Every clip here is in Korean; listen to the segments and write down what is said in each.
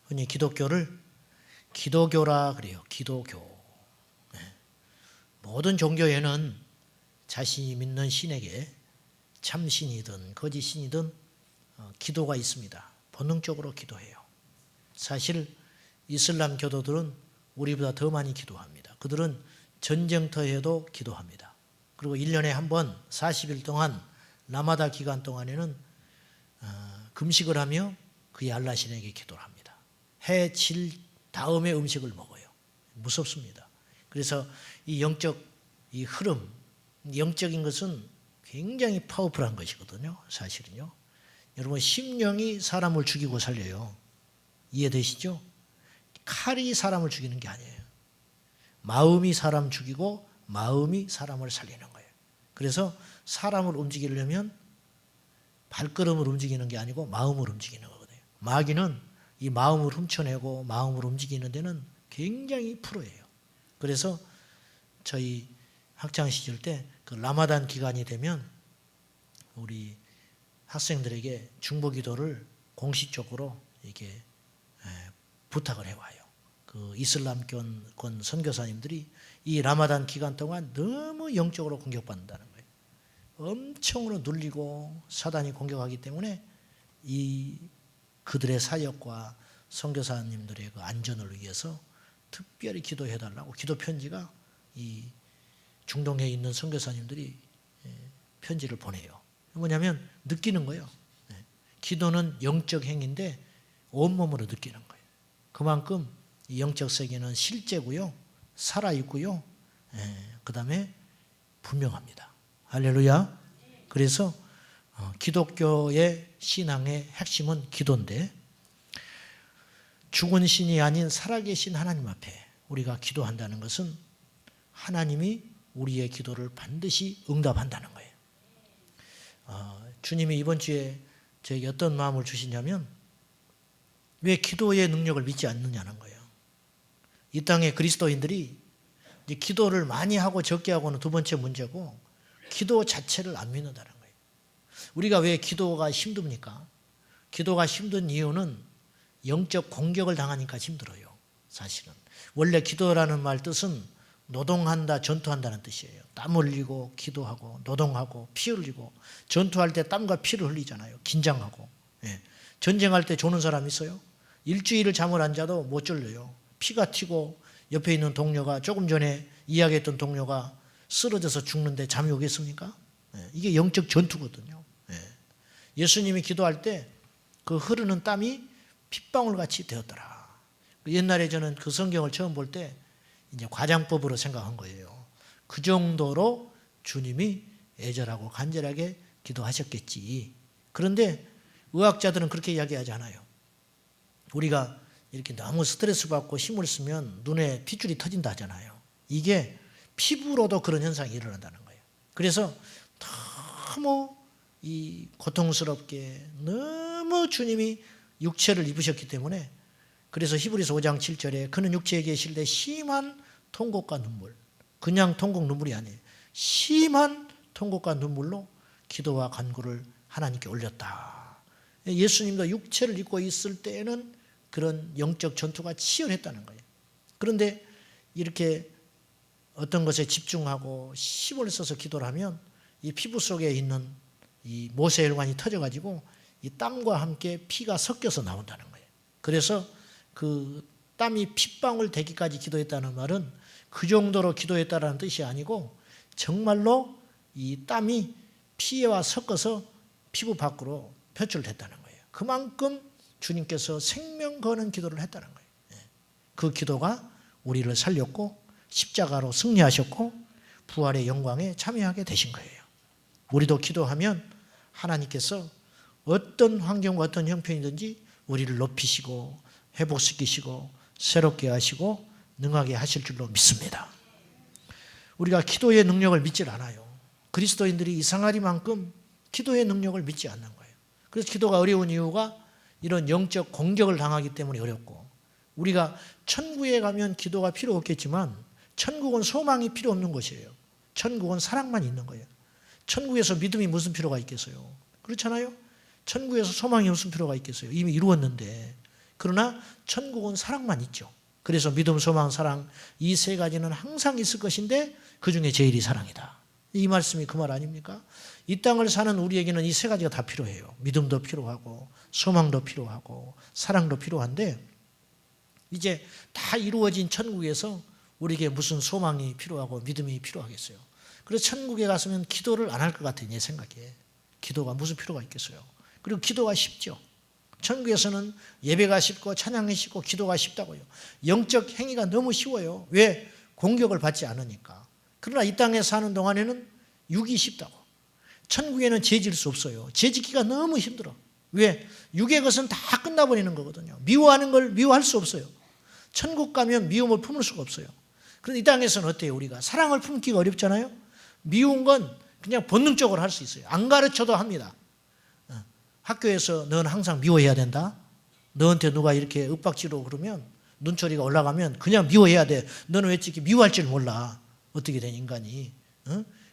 흔히 기독교를 기도교라 그래요. 기도교. 모든 종교에는 자신이 믿는 신에게 참신이든 거짓신이든 기도가 있습니다. 본능적으로 기도해요. 사실 이슬람 교도들은 우리보다 더 많이 기도합니다. 그들은 전쟁터에도 기도합니다. 그리고 1년에 한 번 40일 동안 라마다 기간 동안에는 금식을 하며 그의 알라 신에게 기도를 합니다. 해 질 다음에 음식을 먹어요. 무섭습니다. 그래서 이 영적 이 흐름, 영적인 것은 굉장히 파워풀한 것이거든요. 사실은요. 여러분 심령이 사람을 죽이고 살려요. 이해되시죠? 칼이 사람을 죽이는 게 아니에요. 마음이 사람 죽이고 마음이 사람을 살리는 거예요. 그래서 사람을 움직이려면 발걸음을 움직이는 게 아니고 마음을 움직이는 거거든요. 마귀는 이 마음을 훔쳐내고 마음을 움직이는 데는 굉장히 프로예요. 그래서 저희 학창 시절 때 그 라마단 기간이 되면 우리 학생들에게 중보 기도를 공식적으로 이렇게 부탁을 해와요. 그 이슬람권 선교사님들이 이 라마단 기간 동안 너무 영적으로 공격받는다는 거예요. 엄청으로 눌리고 사단이 공격하기 때문에 이 그들의 사역과 선교사님들의 그 안전을 위해서 특별히 기도해달라고 기도 편지가 이 중동에 있는 선교사님들이 편지를 보내요. 뭐냐면 느끼는 거예요. 기도는 영적 행위인데 온몸으로 느끼는 거예요. 그만큼 이 영적 세계는 실제고요. 살아있고요. 그 다음에 분명합니다. 할렐루야. 그래서 기독교의 신앙의 핵심은 기도인데 죽은 신이 아닌 살아계신 하나님 앞에 우리가 기도한다는 것은 하나님이 우리의 기도를 반드시 응답한다는 거예요. 주님이 이번 주에 저에게 어떤 마음을 주시냐면 왜 기도의 능력을 믿지 않느냐는 거예요. 이 땅의 그리스도인들이 이제 기도를 많이 하고 적게 하고는 두 번째 문제고 기도 자체를 안 믿는다는 거예요. 우리가 왜 기도가 힘듭니까? 기도가 힘든 이유는 영적 공격을 당하니까 힘들어요. 사실은. 원래 기도라는 말 뜻은 노동한다, 전투한다는 뜻이에요. 땀 흘리고 기도하고 노동하고 피 흘리고 전투할 때 땀과 피를 흘리잖아요. 긴장하고. 전쟁할 때 조는 사람 있어요? 일주일을 잠을 안 자도 못 졸려요. 피가 튀고 옆에 있는 동료가 조금 전에 이야기했던 동료가 쓰러져서 죽는데 잠이 오겠습니까? 이게 영적 전투거든요. 예수님이 기도할 때 그 흐르는 땀이 핏방울 같이 되었더라. 옛날에 저는 그 성경을 처음 볼 때 이제 과장법으로 생각한 거예요. 그 정도로 주님이 애절하고 간절하게 기도하셨겠지. 그런데 의학자들은 그렇게 이야기하지 않아요. 우리가 이렇게 너무 스트레스 받고 힘을 쓰면 눈에 핏줄이 터진다 하잖아요. 이게 피부로도 그런 현상이 일어난다는 거예요. 그래서 너무 이 고통스럽게 너무 주님이 육체를 입으셨기 때문에 그래서 히브리서 5장 7절에 그는 육체에 계실 때 심한 통곡과 눈물, 그냥 통곡 눈물이 아니에요. 심한 통곡과 눈물로 기도와 간구를 하나님께 올렸다. 예수님도 육체를 입고 있을 때에는 그런 영적 전투가 치열했다는 거예요. 그런데 이렇게 어떤 것에 집중하고 힘을 써서 기도를 하면 이 피부 속에 있는 이 모세혈관이 터져가지고 이 땀과 함께 피가 섞여서 나온다는 거예요. 그래서 그 땀이 핏방울 되기까지 기도했다는 말은 그 정도로 기도했다는 뜻이 아니고 정말로 이 땀이 피와 섞어서 피부 밖으로 표출됐다는 거예요. 그만큼 주님께서 생명 거는 기도를 했다는 거예요. 그 기도가 우리를 살렸고 십자가로 승리하셨고 부활의 영광에 참여하게 되신 거예요. 우리도 기도하면 하나님께서 어떤 환경과 어떤 형편이든지 우리를 높이시고 회복시키시고 새롭게 하시고 능하게 하실 줄로 믿습니다. 우리가 기도의 능력을 믿질 않아요. 그리스도인들이 이상하리만큼 기도의 능력을 믿지 않는 거예요. 그래서 기도가 어려운 이유가 이런 영적 공격을 당하기 때문에 어렵고 우리가 천국에 가면 기도가 필요 없겠지만 천국은 소망이 필요 없는 것이에요. 천국은 사랑만 있는 거예요. 천국에서 믿음이 무슨 필요가 있겠어요? 그렇잖아요? 천국에서 소망이 무슨 필요가 있겠어요? 이미 이루었는데. 그러나 천국은 사랑만 있죠. 그래서 믿음, 소망, 사랑 이 세 가지는 항상 있을 것인데 그중에 제일이 사랑이다. 이 말씀이 그 말 아닙니까? 이 땅을 사는 우리에게는 이 세 가지가 다 필요해요. 믿음도 필요하고 소망도 필요하고 사랑도 필요한데 이제 다 이루어진 천국에서 우리에게 무슨 소망이 필요하고 믿음이 필요하겠어요. 그래서 천국에 갔으면 기도를 안 할 것 같아요. 내 생각에. 기도가 무슨 필요가 있겠어요. 그리고 기도가 쉽죠. 천국에서는 예배가 쉽고 찬양이 쉽고 기도가 쉽다고요. 영적 행위가 너무 쉬워요. 왜? 공격을 받지 않으니까. 그러나 이 땅에 사는 동안에는 육이 쉽다고. 천국에는 죄 질 수 없어요. 죄 짓기가 너무 힘들어. 왜? 육의 것은 다 끝나버리는 거거든요. 미워하는 걸 미워할 수 없어요. 천국 가면 미움을 품을 수가 없어요. 그런데 이 땅에서는 어때요? 우리가 사랑을 품기가 어렵잖아요. 미운 건 그냥 본능적으로 할 수 있어요. 안 가르쳐도 합니다. 학교에서 넌 항상 미워해야 된다. 너한테 누가 이렇게 윽박지르고 그러면 눈초리가 올라가면 그냥 미워해야 돼. 너는 왜 이렇게 미워할 줄 몰라. 어떻게 된 인간이.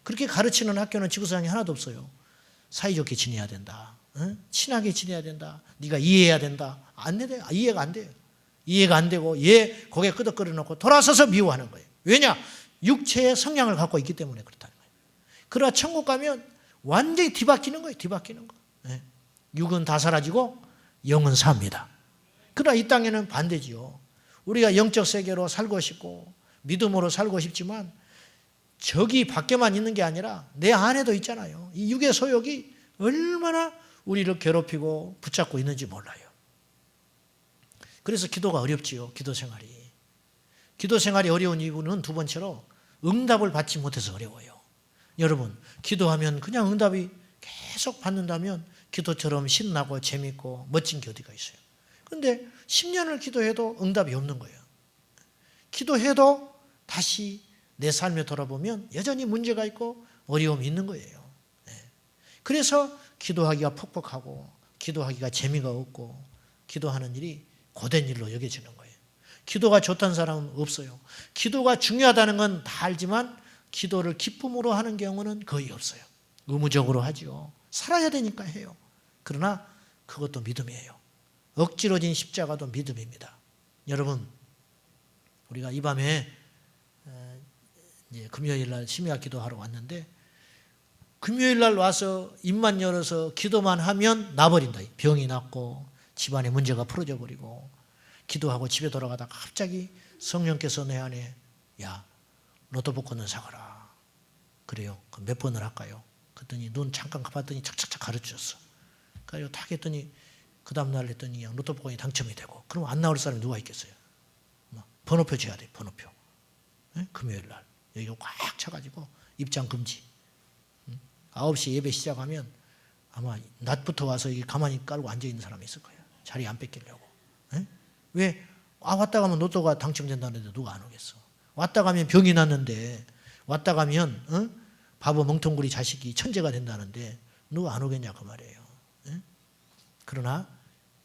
그렇게 가르치는 학교는 지구상에 하나도 없어요. 사이좋게 지내야 된다. 친하게 지내야 된다. 네가 이해해야 된다. 안 돼. 이해가 안 돼요. 이해가 안 되고 얘 고개 끄덕거려 놓고 돌아서서 미워하는 거예요. 왜냐? 육체의 성향을 갖고 있기 때문에 그렇다는 거예요. 그러나 천국 가면 완전히 뒤바뀌는 거예요. 뒤바뀌는 거. 육은 다 사라지고 영은 삽니다. 그러나 이 땅에는 반대지요. 우리가 영적 세계로 살고 싶고 믿음으로 살고 싶지만 저기 밖에만 있는 게 아니라 내 안에도 있잖아요. 이 육의 소욕이 얼마나 우리를 괴롭히고 붙잡고 있는지 몰라요. 그래서 기도가 어렵지요. 기도 생활이. 기도 생활이 어려운 이유는 두 번째로 응답을 받지 못해서 어려워요. 여러분, 기도하면 그냥 응답이 계속 받는다면 기도처럼 신나고 재밌고 멋진 게 어디가 있어요. 그런데 10년을 기도해도 응답이 없는 거예요. 기도해도 다시 내 삶에 돌아보면 여전히 문제가 있고 어려움이 있는 거예요. 그래서 기도하기가 퍽퍽하고 기도하기가 재미가 없고 기도하는 일이 고된 일로 여겨지는 거예요. 기도가 좋다는 사람은 없어요. 기도가 중요하다는 건 다 알지만 기도를 기쁨으로 하는 경우는 거의 없어요. 의무적으로 하죠. 살아야 되니까 해요. 그러나 그것도 믿음이에요. 억지로 진 십자가도 믿음입니다. 여러분, 우리가 이 밤에 이제 금요일 날 심야 기도하러 왔는데 금요일 날 와서 입만 열어서 기도만 하면 나버린다. 병이 낫고 집안에 문제가 풀어져 버리고 기도하고 집에 돌아가다가 갑자기 성령께서 내 안에 야, 로또 복권을 사거라. 그래요. 몇 번을 할까요? 그랬더니 눈 잠깐 감았더니 착착착 가르쳐줬어. 그래서 탁 했더니 그 다음날 했더니 로또 복권이 당첨이 되고 그럼 안 나올 사람이 누가 있겠어요? 번호표 줘야 돼. 번호표. 네? 금요일 날 여기가 꽉 차가지고 입장 금지. 9시 예배 시작하면 아마 낮부터 와서 여기 가만히 깔고 앉아있는 사람이 있을 거예요. 자리 안 뺏기려고. 네? 왜? 왔다 가면 로또가 당첨된다는데 누가 안 오겠어. 왔다 가면 병이 났는데 왔다 가면 바보 멍텅구리 자식이 천재가 된다는데 누가 안 오겠냐 그 말이에요. 네? 그러나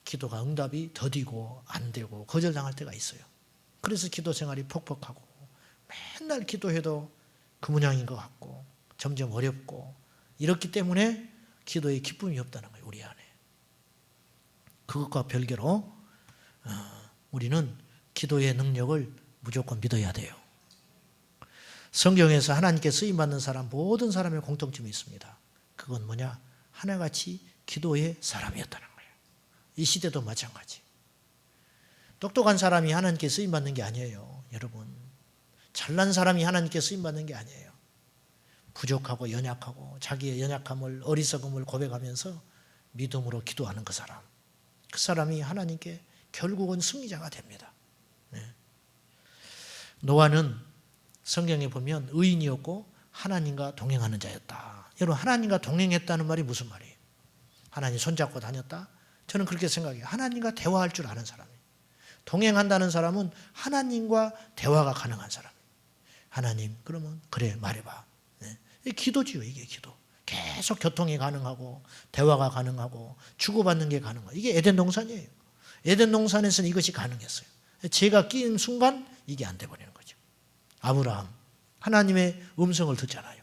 기도가 응답이 더디고 안 되고 거절당할 때가 있어요. 그래서 기도 생활이 퍽퍽하고 맨날 기도해도 그 모양인 것 같고 점점 어렵고 이렇기 때문에 기도에 기쁨이 없다는 거예요. 우리 안에. 그것과 별개로 우리는 기도의 능력을 무조건 믿어야 돼요. 성경에서 하나님께 쓰임받는 사람 모든 사람의 공통점이 있습니다. 그건 뭐냐? 하나같이 기도의 사람이었다는 거예요. 이 시대도 마찬가지. 똑똑한 사람이 하나님께 쓰임받는 게 아니에요. 여러분. 잘난 사람이 하나님께 쓰임받는 게 아니에요. 부족하고 연약하고 자기의 연약함을 어리석음을 고백하면서 믿음으로 기도하는 그 사람. 그 사람이 하나님께 결국은 승리자가 됩니다. 네. 노아는 성경에 보면 의인이었고 하나님과 동행하는 자였다. 여러분 하나님과 동행했다는 말이 무슨 말이에요? 하나님 손잡고 다녔다? 저는 그렇게 생각해요. 하나님과 대화할 줄 아는 사람이에요. 동행한다는 사람은 하나님과 대화가 가능한 사람이에요. 하나님 그러면 그래 말해봐. 네. 이게 기도지요. 이게 기도. 계속 교통이 가능하고 대화가 가능하고 주고받는 게 가능하고 이게 에덴 동산이에요. 에덴 동산에서는 이것이 가능했어요. 죄가 끼인 순간 이게 안 돼버리는 거죠. 아브라함 하나님의 음성을 듣잖아요.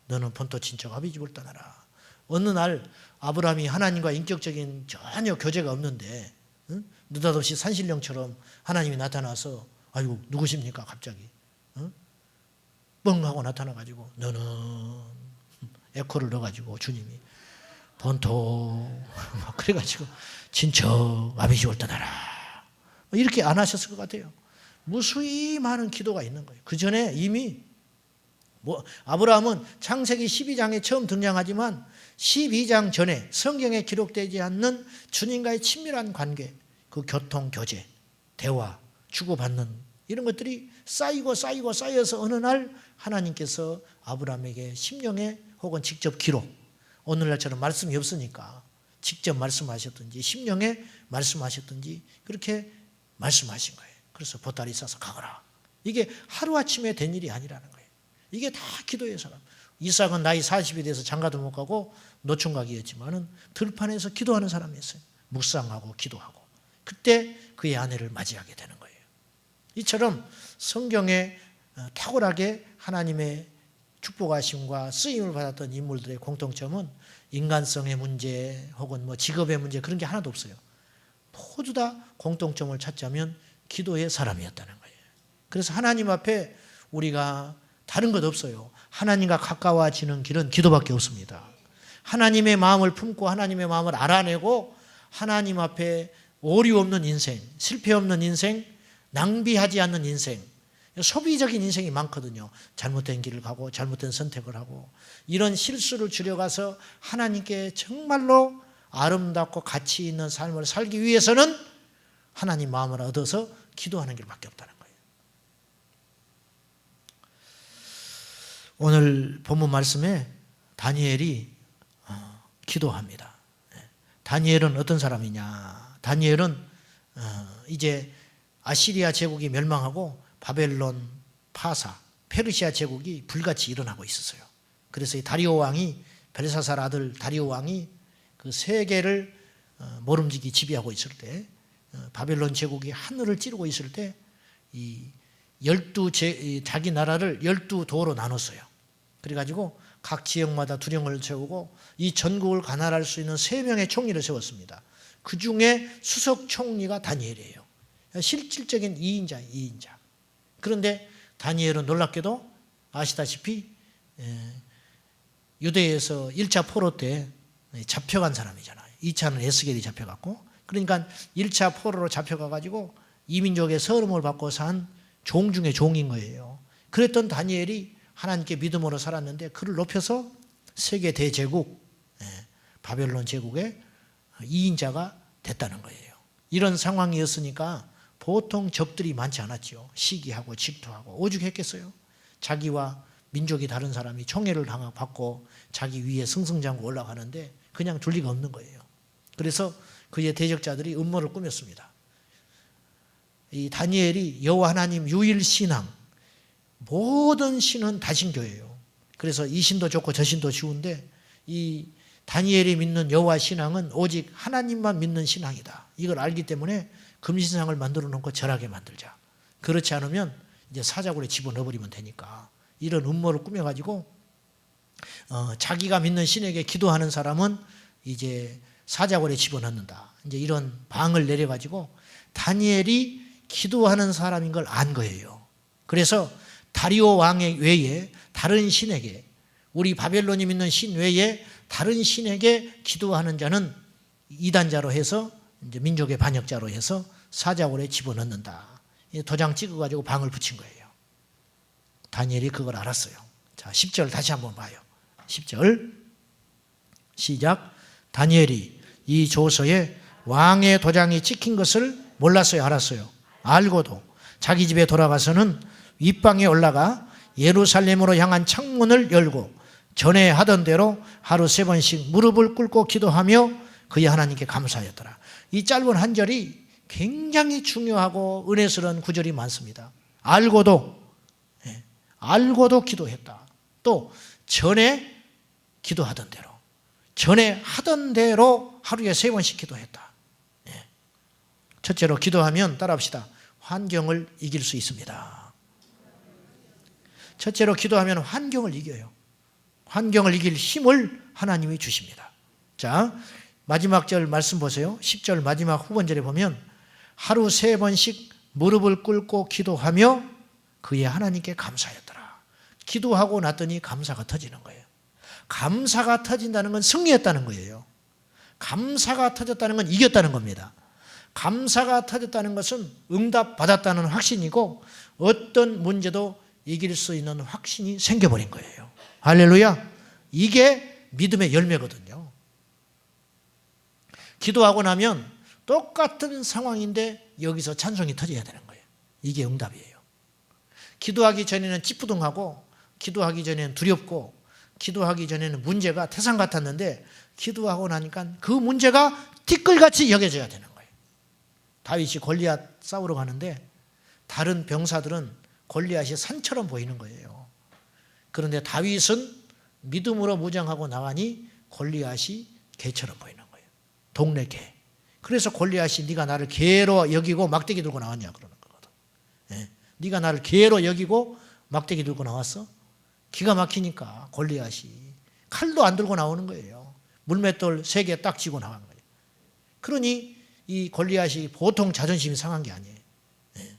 너는 본토 친척 아비 집을 떠나라. 어느 날 아브라함이 하나님과 인격적인 전혀 교제가 없는데 느닷없이 산신령처럼 하나님이 나타나서 아이고 누구십니까 갑자기 뻥 하고 나타나가지고 너는 에코를 넣어가지고 주님이 본토 막 그래가지고 친척 아비지 올 떠나라 이렇게 안 하셨을 것 같아요. 무수히 많은 기도가 있는 거예요. 그 전에 이미 아브라함은 창세기 12장에 처음 등장하지만 12장 전에 성경에 기록되지 않는 주님과의 친밀한 관계, 그 교통, 교제, 대화, 주고받는 이런 것들이 쌓여서 어느 날 하나님께서 아브라함에게 심령에 혹은 직접 기록, 오늘날처럼 말씀이 없으니까 직접 말씀하셨든지 심령에 말씀하셨든지 그렇게 말씀하신 거예요. 그래서 보따리 싸서 가거라. 이게 하루아침에 된 일이 아니라는 거예요. 이게 다 기도의 사람. 이삭은 나이 40이 돼서 장가도 못 가고 노총각이었지만은 들판에서 기도하는 사람이었어요. 묵상하고 기도하고. 그때 그의 아내를 맞이하게 되는 거예요. 이처럼 성경에 탁월하게 하나님의 축복하심과 쓰임을 받았던 인물들의 공통점은 인간성의 문제 혹은 직업의 문제 그런 게 하나도 없어요. 모두 다 공통점을 찾자면 기도의 사람이었다는 거예요. 그래서 하나님 앞에 우리가 다른 것 없어요. 하나님과 가까워지는 길은 기도밖에 없습니다. 하나님의 마음을 품고 하나님의 마음을 알아내고 하나님 앞에 오류 없는 인생, 실패 없는 인생, 낭비하지 않는 인생, 소비적인 인생이 많거든요. 잘못된 길을 가고 잘못된 선택을 하고 이런 실수를 줄여가서 하나님께 정말로 아름답고 가치 있는 삶을 살기 위해서는 하나님 마음을 얻어서 기도하는 길밖에 없다는 거예요. 오늘 본문 말씀에 다니엘이 기도합니다. 다니엘은 어떤 사람이냐? 다니엘은 이제 아시리아 제국이 멸망하고 바벨론, 파사, 페르시아 제국이 불같이 일어나고 있었어요. 그래서 이 다리오 왕이 벨사살 아들 다리오 왕이 그 세계를 모름지기 지배하고 있을 때 바벨론 제국이 하늘을 찌르고 있을 때 이 자기 나라를 12도로 나눴어요. 그래가지고 각 지역마다 두령을 세우고 이 전국을 관할할 수 있는 3명의 총리를 세웠습니다. 그 중에 수석 총리가 다니엘이에요. 실질적인 2인자. 그런데 다니엘은 놀랍게도 아시다시피 유대에서 1차 포로 때 잡혀간 사람이잖아요. 2차는 에스겔이 잡혀갔고 그러니까 1차 포로로 잡혀가가지고 이민족의 서름을 받고 산 종 중에 종인 거예요. 그랬던 다니엘이 하나님께 믿음으로 살았는데 그를 높여서 세계 대제국 바벨론 제국의 2인자가 됐다는 거예요. 이런 상황이었으니까 보통 적들이 많지 않았죠. 시기하고 질투하고 오죽했겠어요. 자기와 민족이 다른 사람이 총애를 받고 자기 위에 승승장구 올라가는데 그냥 둘 리가 없는 거예요. 그래서 그의 대적자들이 음모를 꾸몄습니다. 이 다니엘이 여호와 하나님 유일 신앙, 모든 신은 다신교예요. 그래서 이 신도 좋고 저 신도 좋은데 이 다니엘이 믿는 여호와 신앙은 오직 하나님만 믿는 신앙이다. 이걸 알기 때문에 금신상을 만들어 놓고 절하게 만들자. 그렇지 않으면 이제 사자굴에 집어넣어버리면 되니까 이런 음모를 꾸며가지고 자기가 믿는 신에게 기도하는 사람은 이제 사자굴에 집어넣는다. 이제 이런 방을 내려가지고 다니엘이 기도하는 사람인 걸 안 거예요. 그래서 다리오 왕의 외에 다른 신에게 우리 바벨론이 믿는 신 외에 다른 신에게 기도하는 자는 이단자로 해서 이제 민족의 반역자로 해서 사자굴에 집어넣는다. 도장 찍어가지고 방을 붙인 거예요. 다니엘이 그걸 알았어요. 자, 10절 다시 한번 봐요. 10절 시작. 다니엘이 이 조서에 왕의 도장이 찍힌 것을 몰랐어요, 알았어요? 알고도 자기 집에 돌아가서는 윗방에 올라가 예루살렘으로 향한 창문을 열고 전에 하던 대로 하루 3번씩 무릎을 꿇고 기도하며 그의 하나님께 감사하였더라. 이 짧은 한 절이 굉장히 중요하고 은혜스러운 구절이 많습니다. 알고도 기도했다. 또 전에 기도하던 대로, 전에 하던 대로 하루에 3번씩 기도했다. 첫째로 기도하면 따라합시다. 환경을 이길 수 있습니다. 첫째로 기도하면 환경을 이겨요. 환경을 이길 힘을 하나님이 주십니다. 자, 마지막 절 말씀 보세요. 10절 마지막 후반절에 보면 하루 3번씩 무릎을 꿇고 기도하며 그의 하나님께 감사했더라. 기도하고 났더니 감사가 터지는 거예요. 감사가 터진다는 건 승리했다는 거예요. 감사가 터졌다는 건 이겼다는 겁니다. 감사가 터졌다는 것은 응답받았다는 확신이고 어떤 문제도 이길 수 있는 확신이 생겨버린 거예요. 할렐루야. 이게 믿음의 열매거든요. 기도하고 나면 똑같은 상황인데 여기서 찬송이 터져야 되는 거예요. 이게 응답이에요. 기도하기 전에는 찌뿌둥하고 기도하기 전에는 두렵고 기도하기 전에는 문제가 태산 같았는데 기도하고 나니까 그 문제가 티끌같이 여겨져야 되는 거예요. 다윗이 골리앗 싸우러 가는데 다른 병사들은 골리앗이 산처럼 보이는 거예요. 그런데 다윗은 믿음으로 무장하고 나가니 골리앗이 개처럼 보이는 거예요. 동네 개. 그래서 골리앗이 네가 나를 개로 여기고 막대기 들고 나왔냐 그러는 거거든. 예. 네가 나를 개로 여기고 막대기 들고 나왔어? 기가 막히니까 골리앗이 칼도 안 들고 나오는 거예요. 물맷돌 3개 딱 쥐고 나간 거예요. 그러니 이 골리앗이 보통 자존심이 상한 게 아니에요. 예.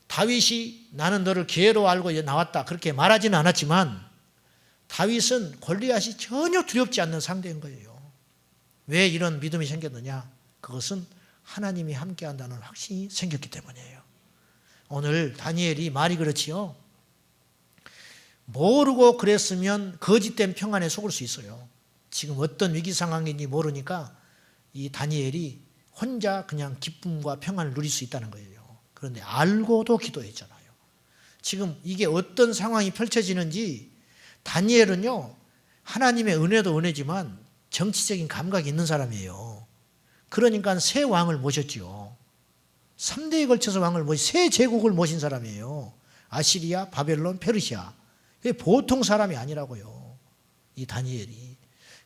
다윗이 나는 너를 개로 알고 나왔다 그렇게 말하지는 않았지만 다윗은 골리앗이 전혀 두렵지 않는 상대인 거예요. 왜 이런 믿음이 생겼느냐? 그것은 하나님이 함께한다는 확신이 생겼기 때문이에요. 오늘 다니엘이 말이 그렇지요. 모르고 그랬으면 거짓된 평안에 속을 수 있어요. 지금 어떤 위기 상황인지 모르니까 이 다니엘이 혼자 그냥 기쁨과 평안을 누릴 수 있다는 거예요. 그런데 알고도 기도했잖아요. 지금 이게 어떤 상황이 펼쳐지는지 다니엘은요, 하나님의 은혜도 은혜지만 정치적인 감각이 있는 사람이에요. 그러니까 세 왕을 모셨지요. 3대에 걸쳐서 왕을 세 제국을 모신 사람이에요. 아시리아, 바벨론, 페르시아. 보통 사람이 아니라고요. 이 다니엘이.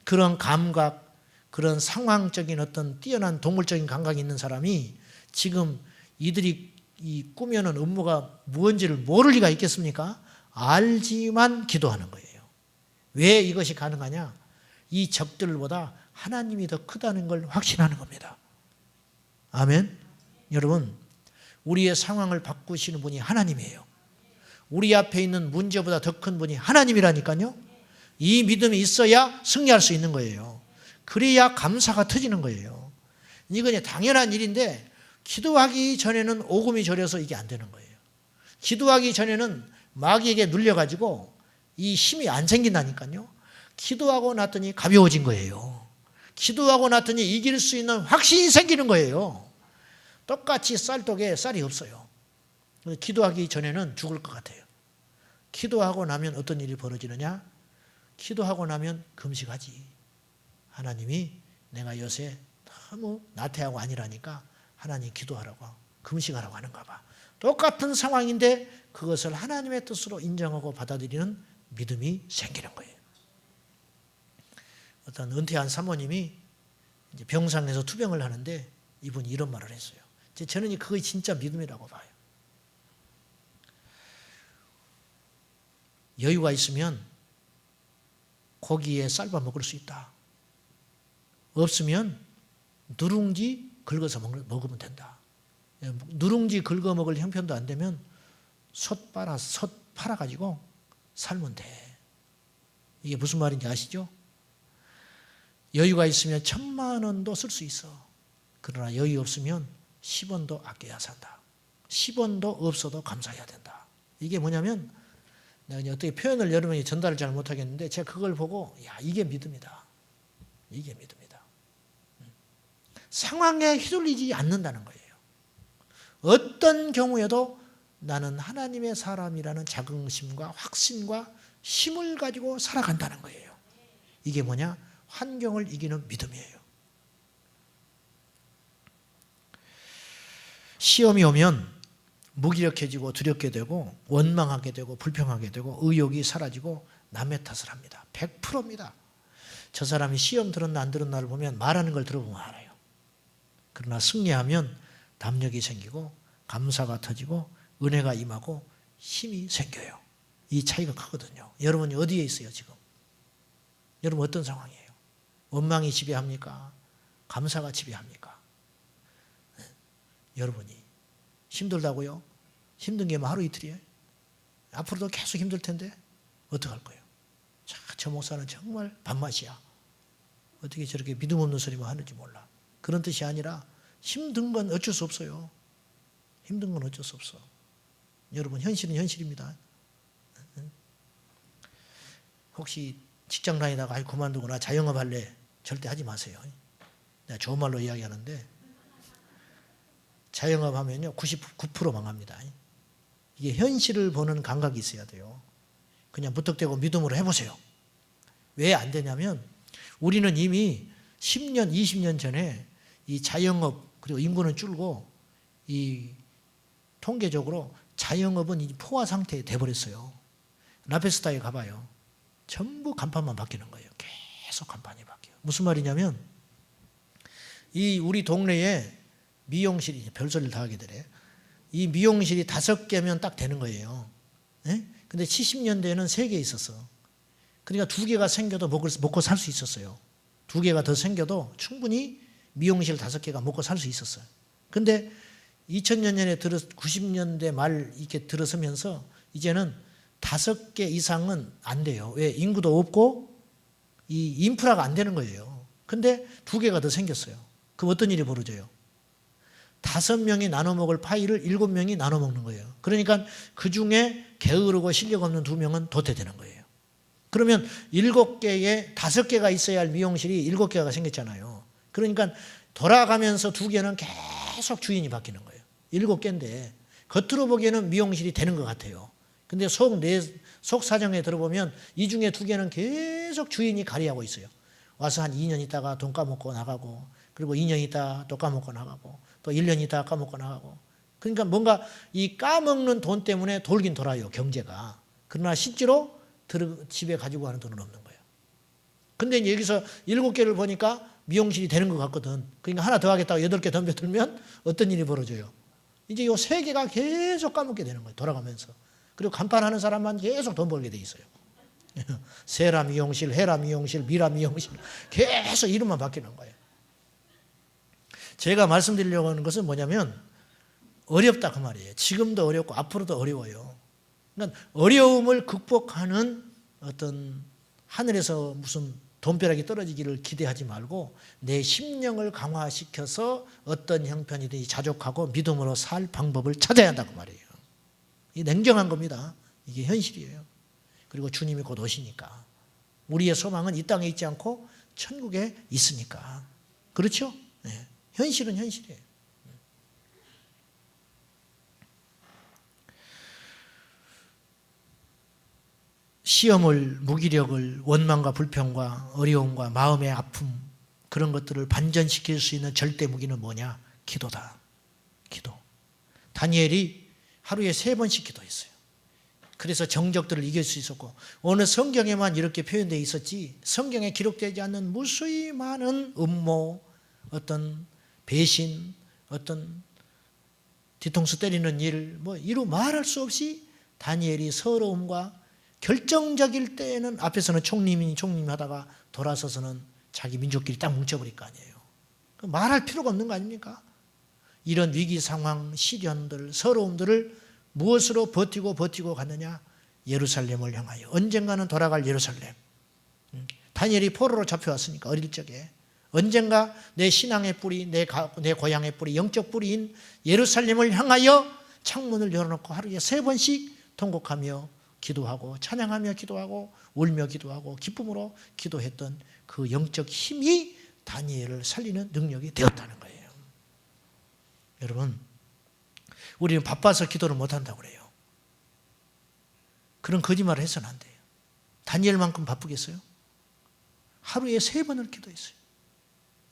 그런 감각, 그런 상황적인 어떤 뛰어난 동물적인 감각이 있는 사람이 지금 이들이 이 꾸며놓은 음모가 무언지를 모를 리가 있겠습니까? 알지만 기도하는 거예요. 왜 이것이 가능하냐? 이 적들보다 하나님이 더 크다는 걸 확신하는 겁니다. 아멘. 여러분, 우리의 상황을 바꾸시는 분이 하나님이에요. 우리 앞에 있는 문제보다 더 큰 분이 하나님이라니까요. 이 믿음이 있어야 승리할 수 있는 거예요. 그래야 감사가 터지는 거예요. 이건 당연한 일인데 기도하기 전에는 오금이 저려서 이게 안 되는 거예요. 기도하기 전에는 마귀에게 눌려가지고 이 힘이 안 생긴다니까요. 기도하고 났더니 가벼워진 거예요. 기도하고 났더니 이길 수 있는 확신이 생기는 거예요. 똑같이 쌀독에 쌀이 없어요. 기도하기 전에는 죽을 것 같아요. 기도하고 나면 어떤 일이 벌어지느냐? 기도하고 나면 금식하지. 하나님이 내가 요새 너무 나태하고 아니라니까 하나님 기도하라고 금식하라고 하는가 봐. 똑같은 상황인데 그것을 하나님의 뜻으로 인정하고 받아들이는 믿음이 생기는 거예요. 어떤 은퇴한 사모님이 이제 병상에서 투병을 하는데 이분이 이런 말을 했어요. 저는 그게 진짜 믿음이라고 봐요. 여유가 있으면 고기에 쌀밥 먹을 수 있다. 없으면 누룽지 긁어서 먹으면 된다. 누룽지 긁어 먹을 형편도 안 되면 솥 팔아가지고 살면 돼. 이게 무슨 말인지 아시죠? 여유가 있으면 1,000만 원도 쓸 수 있어. 그러나 여유 없으면 10원도 아껴야 산다. 10원도 없어도 감사해야 된다. 이게 뭐냐면 내가 어떻게 표현을 여러분이 전달을 잘 못하겠는데 제가 그걸 보고 이게 믿음이다. 이게 믿음이다. 상황에 휘둘리지 않는다는 거예요. 어떤 경우에도 나는 하나님의 사람이라는 자긍심과 확신과 힘을 가지고 살아간다는 거예요. 이게 뭐냐? 환경을 이기는 믿음이에요. 시험이 오면 무기력해지고 두렵게 되고 원망하게 되고 불평하게 되고 의욕이 사라지고 남의 탓을 합니다. 100%입니다. 저 사람이 시험 들었나 안 들었나를 보면 말하는 걸 들어보면 알아요. 그러나 승리하면 담력이 생기고 감사가 터지고 은혜가 임하고 힘이 생겨요. 이 차이가 크거든요. 여러분이 어디에 있어요 지금? 여러분 어떤 상황이에요? 원망이 지배합니까? 감사가 지배합니까? 여러분이. 힘들다고요? 힘든 게 뭐 하루 이틀이에요? 앞으로도 계속 힘들 텐데 어떡할 거예요? 자, 저 목사는 정말 밥맛이야. 어떻게 저렇게 믿음 없는 소리만 하는지 몰라. 그런 뜻이 아니라 힘든 건 어쩔 수 없어요. 힘든 건 어쩔 수 없어. 여러분, 현실은 현실입니다. 혹시 직장 다니다가 아이 그만두거나 자영업 할래? 절대 하지 마세요. 내가 좋은 말로 이야기하는데 자영업 하면요 99% 망합니다. 이게 현실을 보는 감각이 있어야 돼요. 그냥 무턱대고 믿음으로 해보세요. 왜 안 되냐면 우리는 이미 10년, 20년 전에 이 자영업 그리고 인구는 줄고 이 통계적으로 자영업은 이 포화 상태에 돼버렸어요. 라페스타에 가봐요. 전부 간판만 바뀌는 거예요. 계속 간판이 바뀌어요. 무슨 말이냐면 이 우리 동네에 미용실이 별소리를 다 하게 되래. 이 미용실이 5개면 딱 되는 거예요. 네? 근데 70년대에는 3개 있었어. 그러니까 2개가 생겨도 먹고 살 수 있었어요. 2개가 더 생겨도 충분히 미용실 5개가 먹고 살 수 있었어요. 근데 2000년에 90년대 말 이렇게 들어서면서 이제는 5개 이상은 안 돼요. 왜? 인구도 없고 이 인프라가 안 되는 거예요. 근데 2개가 더 생겼어요. 그럼 어떤 일이 벌어져요? 5명이 나눠 먹을 파이를 7명이 나눠 먹는 거예요. 그러니까 그 중에 게으르고 실력 없는 2명은 도태되는 거예요. 그러면 7개에 5개가 있어야 할 미용실이 7개가 생겼잖아요. 그러니까 돌아가면서 2개는 계속 주인이 바뀌는 거예요. 7개인데 겉으로 보기에는 미용실이 되는 것 같아요. 근데 속 사정에 들어보면 이 중에 2개는 계속 주인이 가리하고 있어요. 와서 한 2년 있다가 돈 까먹고 나가고, 그리고 2년 있다가 또 까먹고 나가고, 또 1년 있다가 까먹고 나가고. 그러니까 뭔가 이 까먹는 돈 때문에 돌긴 돌아요, 경제가. 그러나 실제로 집에 가지고 가는 돈은 없는 거예요. 근데 이제 여기서 7개를 보니까 미용실이 되는 것 같거든. 그러니까 하나 더 하겠다고 8개 덤벼들면 어떤 일이 벌어져요? 이제 요 3개가 계속 까먹게 되는 거예요, 돌아가면서. 그리고 간판하는 사람만 계속 돈 벌게 돼 있어요. 세라 미용실, 헤라 미용실, 미라 미용실, 계속 이름만 바뀌는 거예요. 제가 말씀드리려고 하는 것은 뭐냐면 어렵다 그 말이에요. 지금도 어렵고 앞으로도 어려워요. 그러니까 어려움을 극복하는 어떤 하늘에서 무슨 돈벼락이 떨어지기를 기대하지 말고 내 심령을 강화시켜서 어떤 형편이든지 자족하고 믿음으로 살 방법을 찾아야 한다고 말이에요. 이 냉정한 겁니다. 이게 현실이에요. 그리고 주님이 곧 오시니까. 우리의 소망은 이 땅에 있지 않고 천국에 있으니까. 그렇죠? 네. 현실은 현실이에요. 시험을, 무기력을, 원망과 불평과 어려움과 마음의 아픔, 그런 것들을 반전시킬 수 있는 절대 무기는 뭐냐? 기도다. 기도. 다니엘이 하루에 3번씩 기도했어요. 그래서 정적들을 이길 수 있었고, 어느 성경에만 이렇게 표현되어 있었지 성경에 기록되지 않는 무수히 많은 음모, 어떤 배신, 어떤 뒤통수 때리는 일, 뭐 이루 말할 수 없이 다니엘이 서러움과 결정적일 때에는 앞에서는 총림이 하다가 돌아서서는 자기 민족끼리 딱 뭉쳐버릴 거 아니에요. 말할 필요가 없는 거 아닙니까? 이런 위기 상황, 시련들, 서러움들을 무엇으로 버티고 갔느냐? 예루살렘을 향하여. 언젠가는 돌아갈 예루살렘. 다니엘이 포로로 잡혀왔으니까 어릴 적에. 언젠가 내 신앙의 뿌리, 내 고향의 뿌리, 영적 뿌리인 예루살렘을 향하여 창문을 열어놓고 하루에 3번씩 통곡하며 기도하고 찬양하며 기도하고 울며 기도하고 기쁨으로 기도했던 그 영적 힘이 다니엘을 살리는 능력이 되었다는 거예요. 여러분, 우리는 바빠서 기도를 못한다고 그래요. 그런 거짓말을 해서는 안 돼요. 다니엘만큼 바쁘겠어요? 하루에 3번을 기도했어요.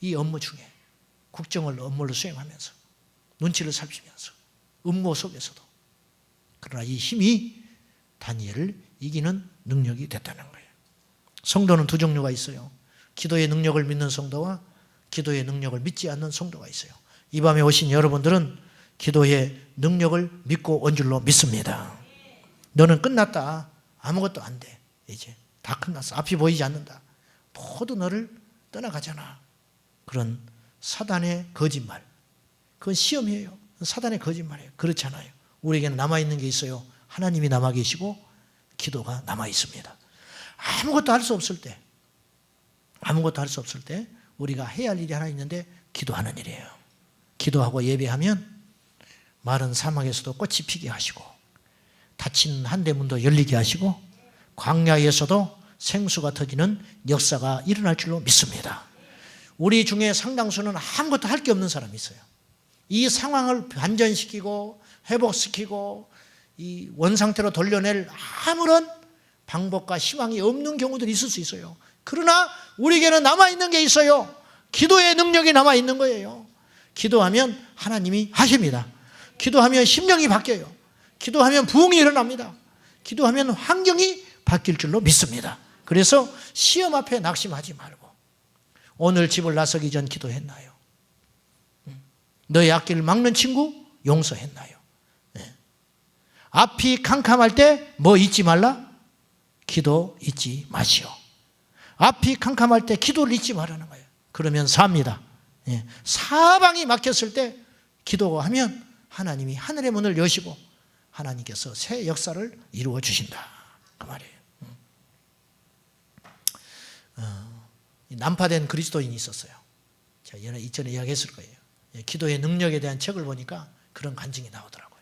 이 업무 중에 업무를 수행하면서 눈치를 살피면서 음모 속에서도. 그러나 이 힘이 다니엘을 이기는 능력이 됐다는 거예요. 성도는 2 종류가 있어요. 기도의 능력을 믿는 성도와 기도의 능력을 믿지 않는 성도가 있어요. 이 밤에 오신 여러분들은 기도의 능력을 믿고 온 줄로 믿습니다. 너는 끝났다. 아무것도 안 돼. 이제 다 끝났어. 앞이 보이지 않는다. 모두 너를 떠나가잖아. 그런 사단의 거짓말. 그건 시험이에요. 사단의 거짓말이에요. 그렇지 않아요. 우리에게는 남아있는 게 있어요. 하나님이 남아 계시고 기도가 남아 있습니다. 아무것도 할 수 없을 때, 우리가 해야 할 일이 하나 있는데 기도하는 일이에요. 기도하고 예배하면 마른 사막에서도 꽃이 피게 하시고 닫힌 한대문도 열리게 하시고 광야에서도 생수가 터지는 역사가 일어날 줄로 믿습니다. 우리 중에 상당수는 아무것도 할 게 없는 사람이 있어요. 이 상황을 반전시키고 회복시키고 이 원상태로 돌려낼 아무런 방법과 희망이 없는 경우들이 있을 수 있어요. 그러나 우리에게는 남아있는 게 있어요. 기도의 능력이 남아있는 거예요. 기도하면 하나님이 하십니다. 기도하면 심령이 바뀌어요. 기도하면 부흥이 일어납니다. 기도하면 환경이 바뀔 줄로 믿습니다. 그래서 시험 앞에 낙심하지 말고 오늘 집을 나서기 전 기도했나요? 너의 앞길을 막는 친구 용서했나요? 네. 앞이 캄캄할 때 뭐 잊지 말라? 기도 잊지 마시오. 앞이 캄캄할 때 기도를 잊지 말라는 거예요. 그러면 삽니다. 네. 사방이 막혔을 때 기도하면 하나님이 하늘의 문을 여시고 하나님께서 새 역사를 이루어 주신다. 그 말이에요. 난파된 그리스도인이 있었어요. 제가 이전에 이야기했을 거예요. 기도의 능력에 대한 책을 보니까 그런 간증이 나오더라고요.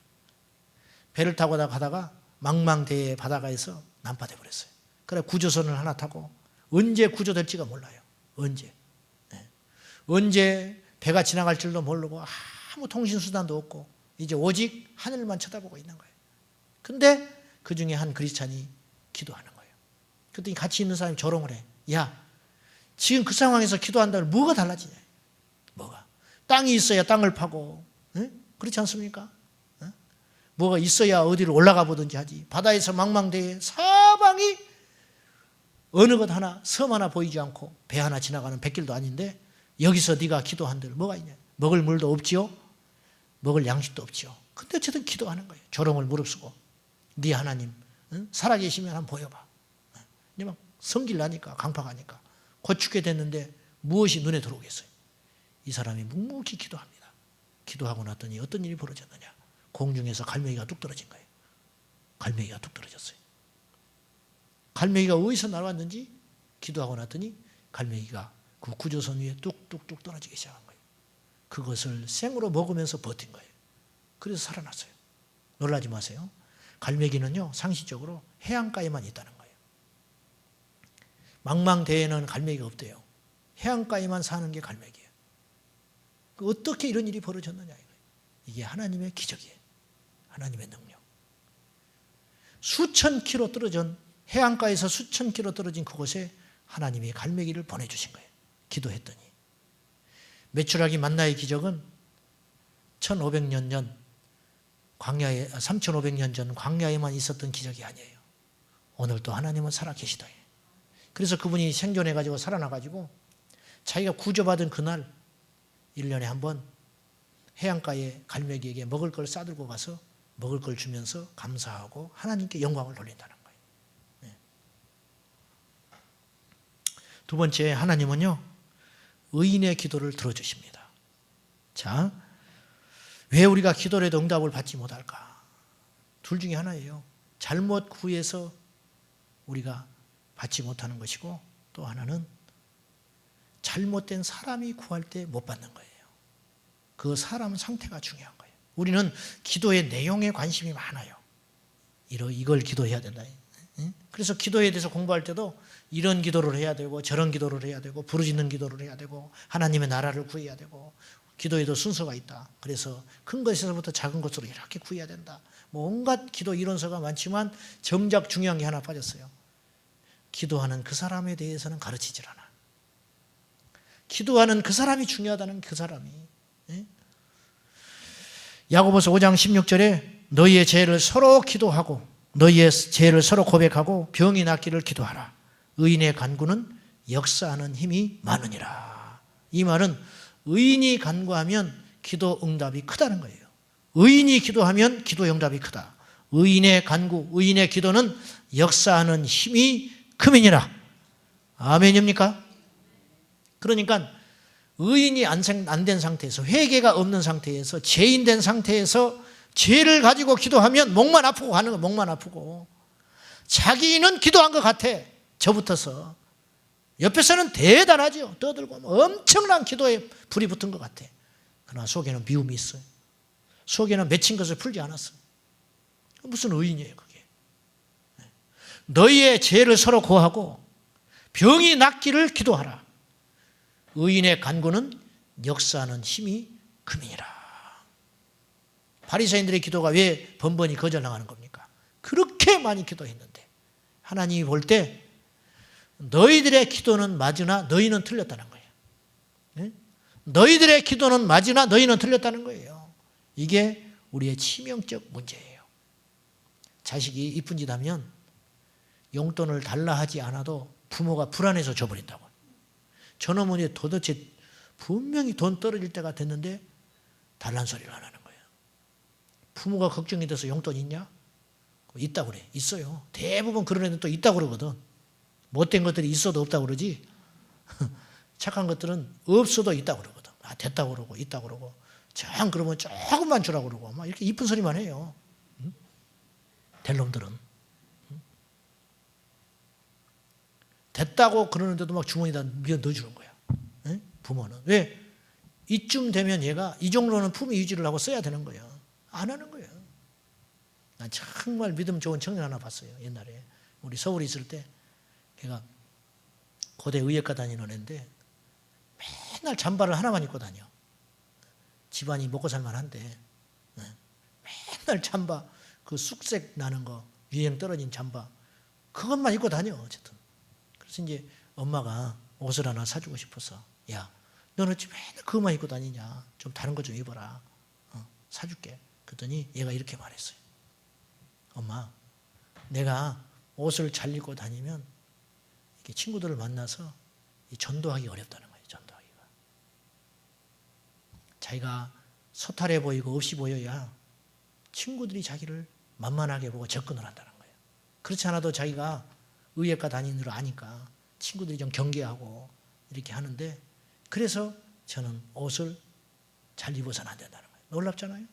배를 타고 가다가 망망대해 바다가에서 난파돼 버렸어요. 그래 구조선을 하나 타고 언제 구조될지가 몰라요. 언제. 네. 언제 배가 지나갈 줄도 모르고 아무 통신수단도 없고 이제 오직 하늘만 쳐다보고 있는 거예요. 근데 그 중에 한 크리스찬이 기도하는 거예요. 그랬더니 같이 있는 사람이 조롱을 해. 야, 지금 그 상황에서 기도한다면 뭐가 달라지냐? 뭐가? 땅이 있어야 땅을 파고, 응? 그렇지 않습니까? 응? 뭐가 있어야 어디로 올라가 보든지 하지. 바다에서 망망대해 사방이 어느 것 하나, 섬 하나 보이지 않고 배 하나 지나가는 백길도 아닌데 여기서 네가 기도한들 뭐가 있냐? 먹을 물도 없지요? 먹을 양식도 없지요. 근데 어쨌든 기도하는 거예요. 조롱을 무릅쓰고. 네 하나님, 응? 살아계시면 한번 보여봐. 근데 막 성질 나니까, 강팍하니까. 곧 죽게 됐는데 무엇이 눈에 들어오겠어요? 이 사람이 묵묵히 기도합니다. 기도하고 났더니 어떤 일이 벌어졌느냐? 공중에서 갈매기가 뚝 떨어진 거예요. 갈매기가 뚝 떨어졌어요. 갈매기가 어디서 날아왔는지 기도하고 났더니 갈매기가 그 구조선 위에 뚝뚝뚝 떨어지기 시작한 거예요. 그것을 생으로 먹으면서 버틴 거예요. 그래서 살아났어요. 놀라지 마세요. 갈매기는요, 상식적으로 해안가에만 있다는 거예요. 망망대해는 갈매기가 없대요. 해안가에만 사는 게 갈매기예요. 어떻게 이런 일이 벌어졌느냐 이거예요. 이게 하나님의 기적이에요. 하나님의 능력. 수천 킬로 떨어진 해안가에서 수천 킬로 떨어진 그곳에 하나님이 갈매기를 보내주신 거예요. 기도했더니. 메추라기 만나의 기적은 1500년 전 광야에 3500년 전 광야에만 있었던 기적이 아니에요. 오늘도 하나님은 살아계시다. 그래서 그분이 생존해가지고 살아나가지고 자기가 구조받은 그날 1년에 한 번 해안가에 갈매기에게 먹을 걸 싸들고 가서 먹을 걸 주면서 감사하고 하나님께 영광을 돌린다는 거예요. 네. 두 번째, 하나님은요, 의인의 기도를 들어주십니다. 자, 왜 우리가 기도를 해도 응답을 받지 못할까? 둘 중에 하나예요. 잘못 구해서 우리가 받지 못하는 것이고, 또 하나는 잘못된 사람이 구할 때 못 받는 거예요. 그 사람 상태가 중요한 거예요. 우리는 기도의 내용에 관심이 많아요. 이걸 기도해야 된다. 그래서 기도에 대해서 공부할 때도 이런 기도를 해야 되고 저런 기도를 해야 되고 부르짖는 기도를 해야 되고 하나님의 나라를 구해야 되고 기도에도 순서가 있다. 그래서 큰 것에서부터 작은 것으로 이렇게 구해야 된다. 뭐 온갖 기도 이론서가 많지만 정작 중요한 게 하나 빠졌어요. 기도하는 그 사람에 대해서는 가르치질 않아. 기도하는 그 사람이 중요하다는 그 사람이. 야고보서 5장 16절에 너희의 죄를 서로 기도하고 너희의 죄를 서로 고백하고 병이 낫기를 기도하라. 의인의 간구는 역사하는 힘이 많으니라. 이 말은 의인이 간구하면 기도 응답이 크다는 거예요. 의인이 기도하면 기도 응답이 크다. 의인의 간구, 의인의 기도는 역사하는 힘이 크민이라. 아멘입니까? 그러니까 의인이 안 된 상태에서, 회개가 없는 상태에서, 죄인 된 상태에서 죄를 가지고 기도하면 목만 아프고 가는 거야. 목만 아프고. 자기는 기도한 것 같아. 저부터서. 옆에서는 대단하죠. 떠들고 엄청난 기도에 불이 붙은 것 같아. 그러나 속에는 미움이 있어요. 속에는 맺힌 것을 풀지 않았어요. 무슨 의인이에요 그게. 너희의 죄를 서로 고하고 병이 낫기를 기도하라. 의인의 간구는 역사하는 힘이 금이니라. 바리새인들의 기도가 왜 번번이 거절당하는 겁니까? 그렇게 많이 기도했는데 하나님이 볼 때 너희들의 기도는 맞으나 너희는 틀렸다는 거예요. 너희들의 기도는 맞으나 너희는 틀렸다는 거예요. 이게 우리의 치명적 문제예요. 자식이 이쁜 짓 하면 용돈을 달라 하지 않아도 부모가 불안해서 줘버린다고. 저놈은 도대체 분명히 돈 떨어질 때가 됐는데 달란 소리를 안 하는 거예요. 부모가 걱정이 돼서 용돈 있냐? 있다고 그래. 있어요. 대부분 그런 애는 또 있다고 그러거든. 못된 것들이 있어도 없다고 그러지. 착한 것들은 없어도 있다고 그러거든. 아, 됐다고 그러고 있다고 그러고. 참 그러면 조금만 주라고 그러고 막 이렇게 이쁜 소리만 해요. 될 놈들은. 됐다고 그러는데도 막 주머니에다 밀어 넣어주는 거야. 부모는. 왜? 이쯤 되면 얘가 이 정도는 품위 유지를 하고 써야 되는 거야. 안 하는 거야. 난 정말 믿음 좋은 청년 하나 봤어요. 옛날에. 우리 서울에 있을 때 걔가 고대 의예과 다니는 애인데 맨날 잠바를 하나만 입고 다녀. 집안이 먹고 살만한데 맨날 잠바, 그 쑥색 나는 거, 유행 떨어진 잠바 그것만 입고 다녀. 어쨌든. 그래서 이제 엄마가 옷을 하나 사주고 싶어서, 야, 너는 어찌 맨날 그것만 입고 다니냐? 좀 다른 거 좀 입어라. 사줄게. 그랬더니 얘가 이렇게 말했어요. 엄마, 내가 옷을 잘 입고 다니면 이렇게 친구들을 만나서 전도하기 어렵다는 거예요. 전도하기가. 자기가 소탈해 보이고 없이 보여야 친구들이 자기를 만만하게 보고 접근을 한다는 거예요. 그렇지 않아도 자기가 의예과 다니는 줄 아니까 친구들이 좀 경계하고 이렇게 하는데, 그래서 저는 옷을 잘 입어서는 안 된다는 거예요. 놀랍잖아요.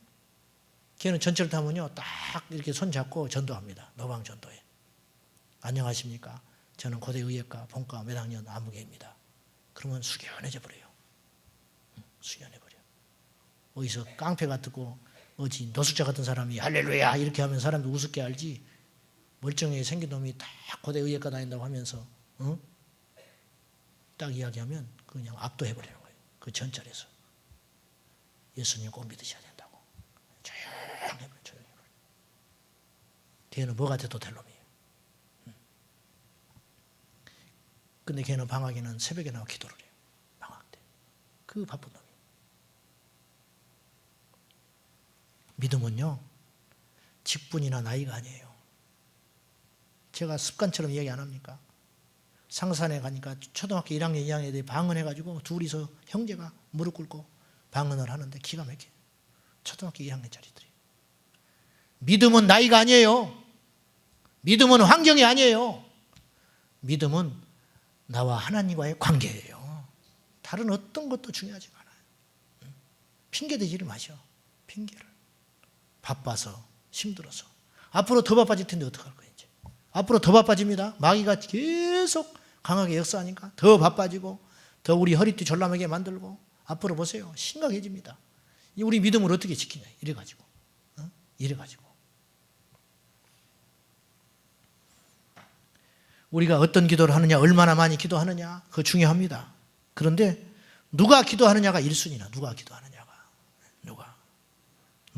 걔는 전철 타면요 딱 이렇게 손 잡고 전도합니다. 노방 전도에. 안녕하십니까? 저는 고대 의예과 본과 몇 학년 아무개입니다. 그러면 숙연해져 버려요. 숙연해 버려. 어디서 깡패 같고 어디 노숙자 같은 사람이 할렐루야 이렇게 하면 사람들 우습게 알지. 멀쩡하게 생긴 놈이 딱 고대 의예과 다닌다고 하면서 딱 이야기하면 그냥 압도해 버리는 거예요. 그 전철에서. 예수님 꼭 믿으셔야 된다고. 조용해 버려. 조용해 버려. 걔는 뭐가 돼도 될 놈이에요. 근데 걔는 방학에는 새벽에 나와 기도를 해요. 방학 때. 그 바쁜 놈이. 믿음은요, 직분이나 나이가 아니에요. 제가 습관처럼 이야기 안 합니까? 상산에 가니까 초등학교 1학년, 2학년 애들이 방언해가지고 둘이서 형제가 무릎 꿇고 방언을 하는데 기가 막혀요. 초등학교 2학년짜리들이. 믿음은 나이가 아니에요. 믿음은 환경이 아니에요. 믿음은 나와 하나님과의 관계예요. 다른 어떤 것도 중요하지가 않아요. 핑계대지를 마셔. 핑계를. 바빠서, 힘들어서. 앞으로 더 바빠질 텐데 어떡할 거예요, 이제. 앞으로 더 바빠집니다. 마귀가 계속 강하게 역사하니까 더 바빠지고, 더 우리 허리띠 졸라매게 만들고, 앞으로 보세요. 심각해집니다. 우리 믿음을 어떻게 지키냐, 이래가지고. 이래가지고. 우리가 어떤 기도를 하느냐, 얼마나 많이 기도하느냐, 그거 중요합니다. 그런데 누가 기도하느냐가 1순위나, 누가 기도하느냐가.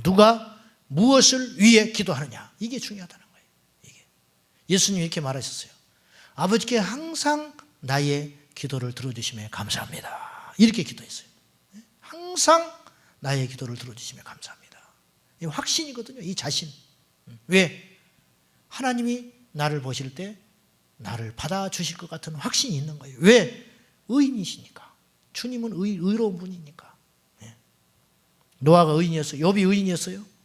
누가 무엇을 위해 기도하느냐, 이게 중요하다는 거예요. 이게. 예수님이 이렇게 말하셨어요. 아버지께 항상 나의 기도를 들어주심에 감사합니다. 이렇게 기도했어요. 항상 나의 기도를 들어주심에 감사합니다. 이 확신이거든요. 이 자신. 왜? 하나님이 나를 보실 때 나를 받아주실 것 같은 확신이 있는 거예요. 왜? 의인이시니까. 주님은 의로운 분이니까. 노아가 의인이었어요. 욥이 의인이었어요.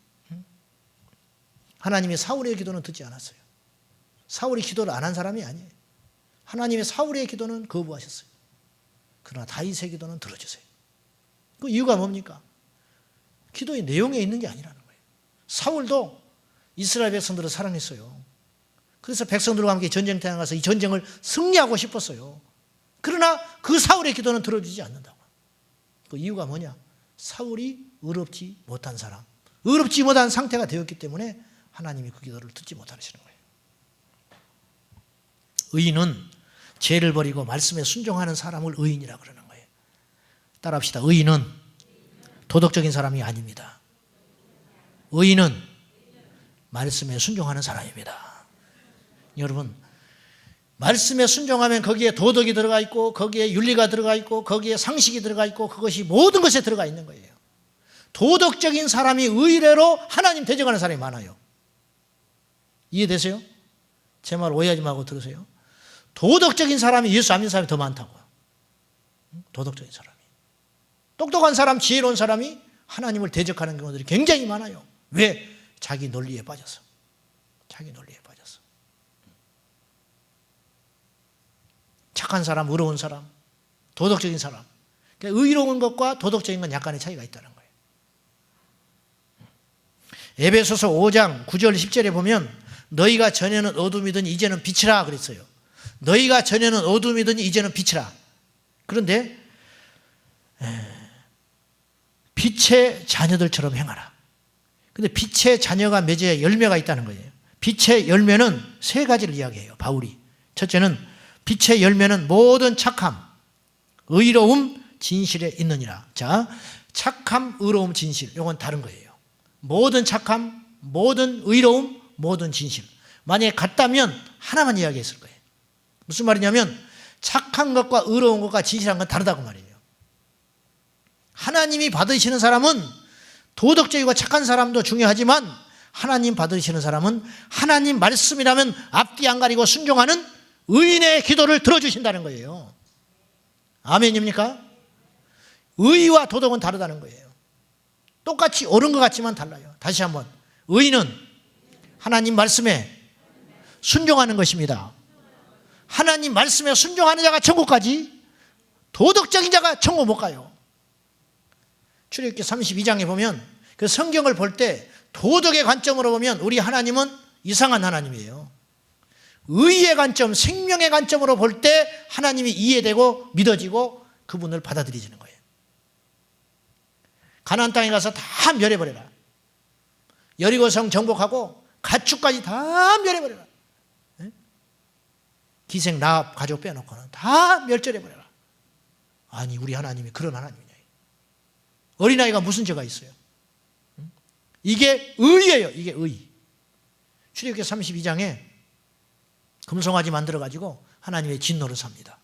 하나님의 사울의 기도는 듣지 않았어요. 사울이 기도를 안 한 사람이 아니에요. 하나님의 사울의 기도는 거부하셨어요. 그러나 다윗의 기도는 들어주세요. 그 이유가 뭡니까? 기도의 내용에 있는 게 아니라는 거예요. 사울도 이스라엘 백성들을 사랑했어요. 그래서 백성들과 함께 전쟁터에 가서 이 전쟁을 승리하고 싶었어요. 그러나 그 사울의 기도는 들어주지 않는다고. 그 이유가 뭐냐? 사울이 의롭지 못한 사람, 의롭지 못한 상태가 되었기 때문에 하나님이 그 기도를 듣지 못하시는 거예요. 의인은 죄를 버리고 말씀에 순종하는 사람을 의인이라 그러는 거예요. 따라합시다. 의인은 도덕적인 사람이 아닙니다. 의인은 말씀에 순종하는 사람입니다. 여러분, 말씀에 순종하면 거기에 도덕이 들어가 있고 거기에 윤리가 들어가 있고 거기에 상식이 들어가 있고 그것이 모든 것에 들어가 있는 거예요. 도덕적인 사람이 의례로 하나님 대적하는 사람이 많아요. 이해되세요? 제 말 오해하지 말고 들으세요. 도덕적인 사람이 예수 안 믿는 사람이 더 많다고요. 도덕적인 사람이. 똑똑한 사람, 지혜로운 사람이 하나님을 대적하는 경우들이 굉장히 많아요. 왜? 자기 논리에 빠져서. 자기 논리에 빠져서. 착한 사람, 의로운 사람, 도덕적인 사람. 그러니까 의로운 것과 도덕적인 건 약간의 차이가 있다는 거예요. 에베소서 5장 9절 10절에 보면 너희가 전에는 어둠이더니 이제는 빛이라 그랬어요. 너희가 전에는 어둠이더니 이제는 빛이라. 그런데 빛의 자녀들처럼 행하라. 근데 빛의 자녀가 맺어야 열매가 있다는 거예요. 빛의 열매는 세 가지를 이야기해요, 바울이. 첫째는 빛의 열매는 모든 착함, 의로움, 진실에 있느니라. 자, 착함, 의로움, 진실. 이건 다른 거예요. 모든 착함, 모든 의로움, 모든 진실. 만약에 같다면 하나만 이야기했을 거예요. 무슨 말이냐면 착한 것과 의로운 것과 진실한 건 다르다고 말이에요. 하나님이 받으시는 사람은 도덕적이고 착한 사람도 중요하지만 하나님 받으시는 사람은 하나님 말씀이라면 앞뒤 안 가리고 순종하는 의인의 기도를 들어주신다는 거예요. 아멘입니까? 의와 도덕은 다르다는 거예요. 똑같이 옳은 것 같지만 달라요. 다시 한번, 의인은 하나님 말씀에 순종하는 것입니다. 하나님 말씀에 순종하는 자가 천국 가지 도덕적인 자가 천국 못 가요. 출애굽기 32장에 보면 그 성경을 볼 때 도덕의 관점으로 보면 우리 하나님은 이상한 하나님이에요. 의의 관점, 생명의 관점으로 볼 때 하나님이 이해되고 믿어지고 그분을 받아들이지는 거예요. 가나안 땅에 가서 다 멸해버려라. 여리고성 정복하고 가축까지 다 멸해버려라. 기생 라합 가족 빼놓고는 다 멸절해버려라. 아니, 우리 하나님이 그런 하나님이냐. 어린아이가 무슨 죄가 있어요? 이게 의예요. 이게 의. 출애굽기 32장에 금송아지 만들어가지고 하나님의 진노를 삽니다.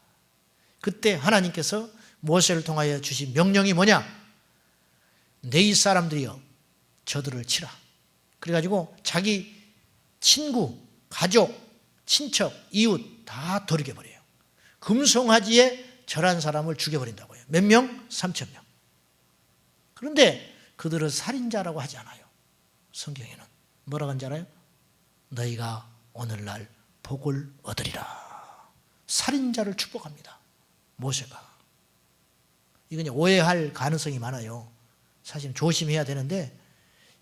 그때 하나님께서 모세를 통하여 주신 명령이 뭐냐? 네 사람들이여 저들을 치라. 그래가지고 자기 친구, 가족, 친척, 이웃 다 돌이켜버려요. 금송아지에 절한 사람을 죽여버린다고요. 몇 명? 3,000명. 그런데 그들을 살인자라고 하지 않아요. 성경에는 뭐라고 하는지 알아요? 너희가 오늘날 복을 얻으리라. 살인자를 축복합니다, 모세가. 이건 오해할 가능성이 많아요. 사실 조심해야 되는데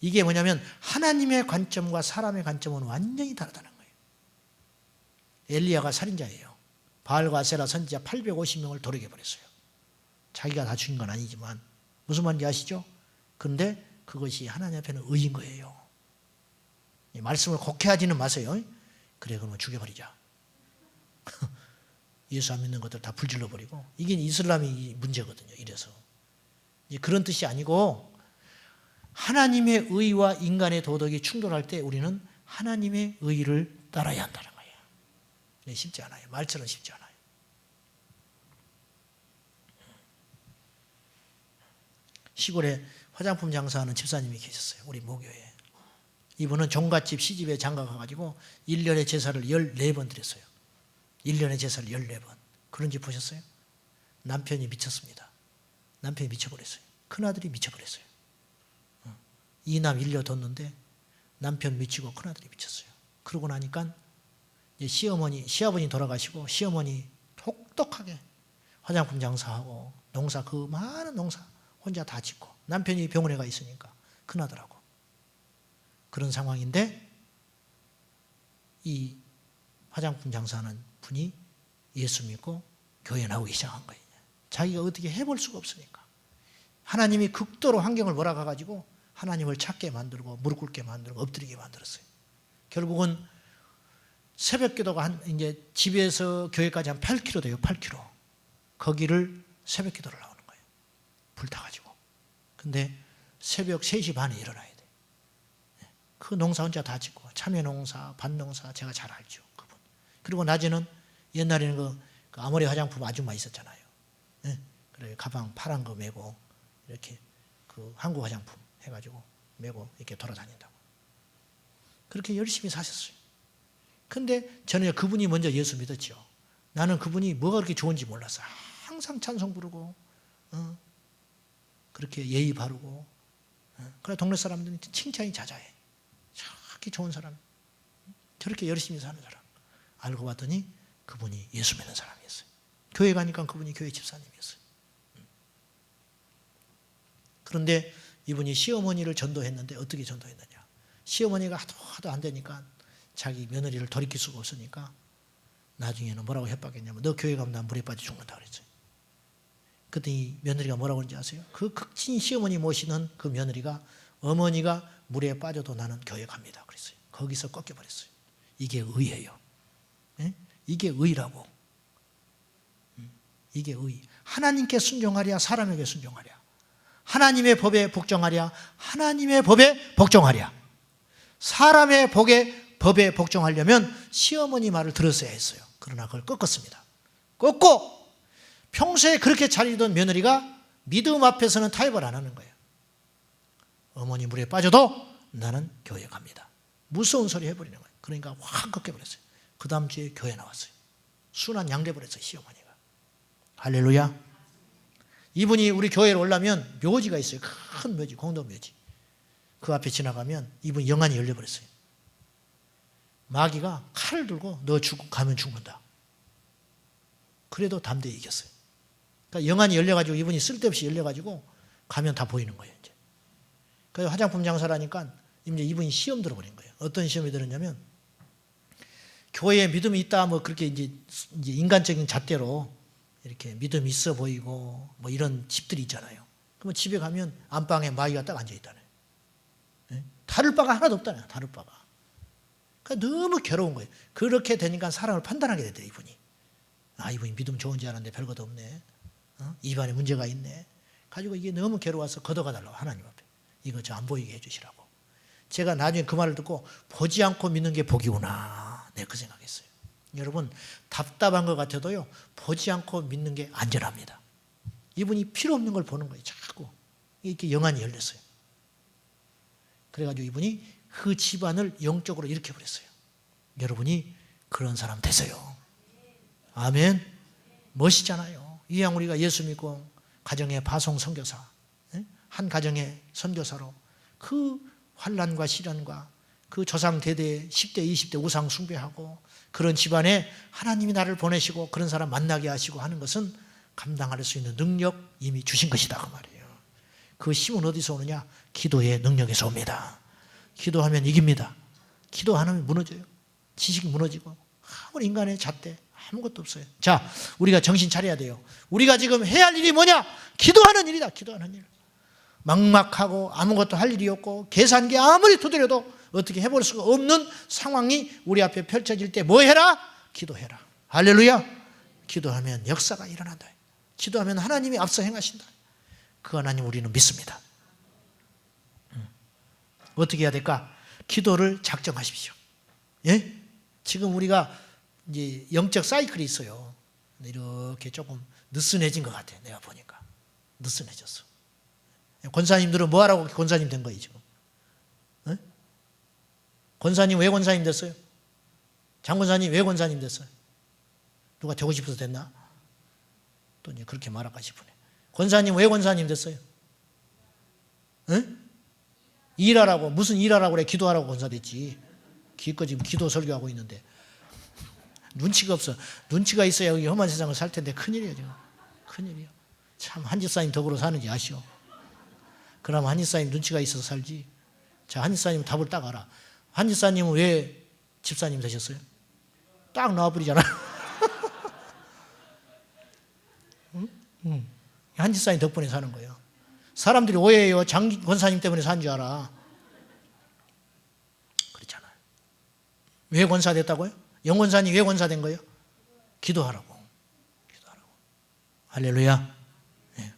이게 뭐냐면 하나님의 관점과 사람의 관점은 완전히 다르다는 거예요. 엘리야가 살인자예요. 바알과 아세라 선지자 850명을 돌이켜버렸어요. 자기가 다 죽인 건 아니지만 무슨 말인지 아시죠? 그런데 그것이 하나님 앞에는 의인 거예요. 이 말씀을 곡해하지는 마세요. 그래, 그러면 죽여버리자. 예수 안 믿는 것들 다 불질러버리고. 이게 이슬람이 문제거든요. 이래서 그런 뜻이 아니고 하나님의 의와 인간의 도덕이 충돌할 때 우리는 하나님의 의를 따라야 한다는 거예요. 네, 쉽지 않아요. 말처럼 쉽지 않아요. 시골에 화장품 장사하는 집사님이 계셨어요. 우리 모교에. 이분은 종갓집 시집에 장가 가가지고 1년에 제사를 14번 드렸어요. 1년에 제사를 14번. 그런 집 보셨어요? 남편이 미쳤습니다. 남편이 미쳐버렸어요. 큰아들이 미쳐버렸어요. 이남 1녀 뒀는데 남편 미치고 큰아들이 미쳤어요. 그러고 나니까 시아버지 돌아가시고 시어머니 똑똑하게 화장품 장사하고 농사, 그 많은 농사 혼자 다 짓고 남편이 병원에 가 있으니까 큰아들하고 그런 상황인데 이 화장품 장사하는 분이 예수 믿고 교회 나오기 시작한 거예요. 자기가 어떻게 해볼 수가 없으니까. 하나님이 극도로 환경을 몰아가가지고 하나님을 찾게 만들고 무릎 꿇게 만들고 엎드리게 만들었어요. 결국은 새벽 기도가 이제 집에서 교회까지 한 8km 돼요. 8km. 거기를 새벽 기도를 나오는 거예요. 불 타가지고. 근데 새벽 3시 반에 일어나야 돼. 그 농사 혼자 다 짓고 참외 농사, 밭농사 제가 잘 알죠. 그분. 그리고 낮에는 옛날에는 그 아모레 화장품 아줌마 있었잖아요. 그래 가방 파란 거 메고 이렇게 그 한국 화장품 해가지고 메고 이렇게 돌아다닌다고. 그렇게 열심히 사셨어요. 근데 저는 그분이 먼저 예수 믿었죠. 나는 그분이 뭐가 그렇게 좋은지 몰랐어. 항상 찬송 부르고 그렇게 예의 바르고 그래 동네 사람들이 칭찬이 자자해. 저렇게 좋은 사람, 저렇게 열심히 사는 사람. 알고 봤더니 그분이 예수 믿는 사람이었어요. 교회 가니까 그분이 교회 집사님이었어요. 그런데 이분이 시어머니를 전도했는데 어떻게 전도했느냐. 시어머니가 하도 안 되니까 자기 며느리를 돌이킬 수가 없으니까 나중에는 뭐라고 협박했냐면 너 교회 가면 난 물에 빠져 죽는다 그랬어요. 그랬더니 며느리가 뭐라고 그런지 아세요? 그 극진 시어머니 모시는 그 며느리가 어머니가 물에 빠져도 나는 교회 갑니다 그랬어요. 거기서 꺾여버렸어요. 이게 의예요. 이게 의라고. 이게 의. 하나님께 순종하랴 사람에게 순종하랴. 하나님의 법에 복종하랴 하나님의 법에 복종하랴. 사람의 법에 복종하려면 시어머니 말을 들었어야 했어요. 그러나 그걸 꺾었습니다. 꺾고 평소에 그렇게 잘리던 며느리가 믿음 앞에서는 타협을 안 하는 거예요. 어머니 물에 빠져도 나는 교회 갑니다. 무서운 소리 해버리는 거예요. 그러니까 확 꺾여버렸어요. 그 다음 주에 교회 나왔어요. 순환 양돼버렸어요. 시어머니가. 할렐루야. 이분이 우리 교회로 오려면 묘지가 있어요. 큰 묘지, 공동묘지. 그 앞에 지나가면 이분이 영안이 열려버렸어요. 마귀가 칼을 들고 너 가면 죽는다. 그래도 담대히 이겼어요. 그러니까 영안이 열려가지고 이분이 쓸데없이 열려가지고 가면 다 보이는 거예요. 이제. 그래서 화장품 장사라니까 이제 이분이 시험 들어버린 거예요. 어떤 시험이 들었냐면 교회에 믿음이 있다 뭐 그렇게 이제 인간적인 잣대로 이렇게 믿음이 있어 보이고 뭐 이런 집들이 있잖아요. 그러면 집에 가면 안방에 마귀가 딱 앉아 있다네. 다룰 바가 하나도 없다네. 다룰 바가. 그러니까 너무 괴로운 거예요. 그렇게 되니까 사람을 판단하게 되더래 이분이. 아 이분이 믿음 좋은지 아는데 별것도 없네. 입안에 문제가 있네. 가지고 이게 너무 괴로워서 걷어가 달라고 하나님 앞에. 이거 저 안 보이게 해주시라고. 제가 나중에 그 말을 듣고 보지 않고 믿는 게 복이구나. 내가 그 생각했어요. 여러분 답답한 것 같아도요. 보지 않고 믿는 게 안전합니다. 이분이 필요 없는 걸 보는 거예요. 자꾸. 이렇게 영안이 열렸어요. 그래가지고 이분이 그 집안을 영적으로 일으켜버렸어요. 여러분이 그런 사람 되세요. 아멘. 멋있잖아요. 이왕 우리가 예수 믿고 가정의 파송 선교사, 한 가정의 선교사로 그 환난과 시련과 그 조상 대대의 10대 20대 우상 숭배하고 그런 집안에 하나님이 나를 보내시고 그런 사람 만나게 하시고 하는 것은 감당할 수 있는 능력 이미 주신 것이다 그 말이에요. 그 힘은 어디서 오느냐? 기도의 능력에서 옵니다. 기도하면 이깁니다. 기도 안 하면 무너져요. 지식이 무너지고 아무리 인간의 잣대 아무것도 없어요. 자, 우리가 정신 차려야 돼요. 우리가 지금 해야 할 일이 뭐냐? 기도하는 일이다. 기도하는 일. 막막하고 아무것도 할 일이 없고 계산기 아무리 두드려도 어떻게 해볼 수가 없는 상황이 우리 앞에 펼쳐질 때 뭐 해라? 기도해라. 할렐루야. 기도하면 역사가 일어난다. 기도하면 하나님이 앞서 행하신다. 그 하나님 우리는 믿습니다. 어떻게 해야 될까? 기도를 작정하십시오. 예? 지금 우리가 이제 영적 사이클이 있어요. 이렇게 조금 느슨해진 것 같아. 내가 보니까 느슨해졌어. 권사님들은 뭐 하라고 권사님 된 거예요 지금? 예? 권사님 왜 권사님 됐어요? 장권사님 왜 권사님 됐어요? 누가 되고 싶어서 됐나? 또 이제 그렇게 말할까 싶으네. 권사님 왜 권사님 됐어요? 예? 일하라고. 무슨 일하라고 그래? 기도하라고 권사 됐지. 기껏 지금 기도 설교하고 있는데 눈치가 없어. 눈치가 있어야 여기 험한 세상을 살 텐데 큰일이에요 지금. 큰일이에요. 참 한 집사님 덕으로 사는지 아시오. 그럼 한집사님 눈치가 있어서 살지. 자, 한집사님 답을 딱 알아. 한집사님은 왜 집사님 되셨어요? 딱 나와버리잖아. 한집사님 덕분에 사는 거예요. 사람들이 오해해요. 장 권사님 때문에 산 줄 알아. 그렇잖아요. 왜 권사 됐다고요? 영권사님 왜 권사 된 거예요? 기도하라고. 기도하라고. 할렐루야. 네.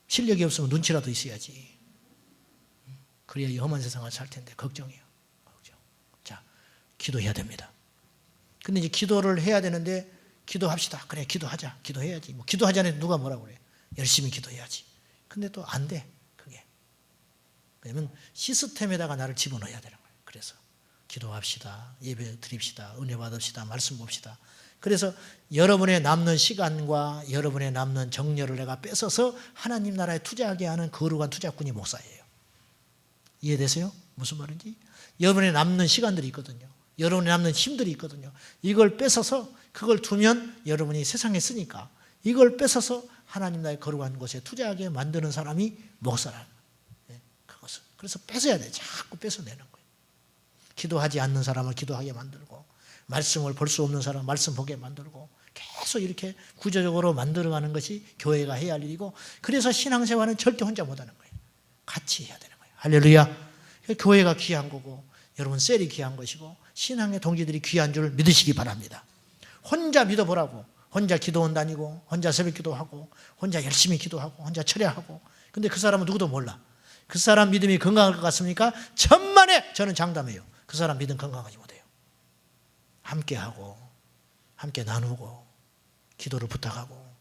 실력이 없으면 눈치라도 있어야지. 그래야 이 험한 세상을 살 텐데 걱정이에요. 걱정. 자, 기도해야 됩니다. 근데 이제 기도를 해야 되는데 기도합시다. 그래, 기도하자. 기도해야지. 뭐 기도하자는 누가 뭐라고 그래? 열심히 기도해야지. 근데 또 안 돼. 그게. 왜냐면 시스템에다가 나를 집어넣어야 되는 거예요. 그래서 기도합시다. 예배 드립시다. 은혜 받읍시다. 말씀 봅시다. 그래서 여러분의 남는 시간과 여러분의 남는 정열을 내가 뺏어서 하나님 나라에 투자하게 하는 거룩한 투자꾼이 목사예요. 이해되세요? 무슨 말인지? 여러분의 남는 시간들이 있거든요. 여러분의 남는 힘들이 있거든요. 이걸 뺏어서 그걸 두면 여러분이 세상에 쓰니까 이걸 뺏어서 하나님 나라의 거룩한 곳에 투자하게 만드는 사람이 목사라는 거예요. 그것을. 그래서 뺏어야 돼. 자꾸 뺏어내는 거예요. 기도하지 않는 사람을 기도하게 만들고 말씀을 볼 수 없는 사람을 말씀 보게 만들고 계속 이렇게 구조적으로 만들어가는 것이 교회가 해야 할 일이고 그래서 신앙생활은 절대 혼자 못하는 거예요. 같이 해야 되는 거예요. 할렐루야. 교회가 귀한 거고 여러분 셀이 귀한 것이고 신앙의 동기들이 귀한 줄 믿으시기 바랍니다. 혼자 믿어보라고. 혼자 기도원 다니고 혼자 새벽 기도하고 혼자 열심히 기도하고 혼자 철야하고 근데 그 사람은 누구도 몰라. 그 사람 믿음이 건강할 것 같습니까? 천만에 저는 장담해요. 그 사람 믿음 건강하지 못해요. 함께하고 함께 나누고 기도를 부탁하고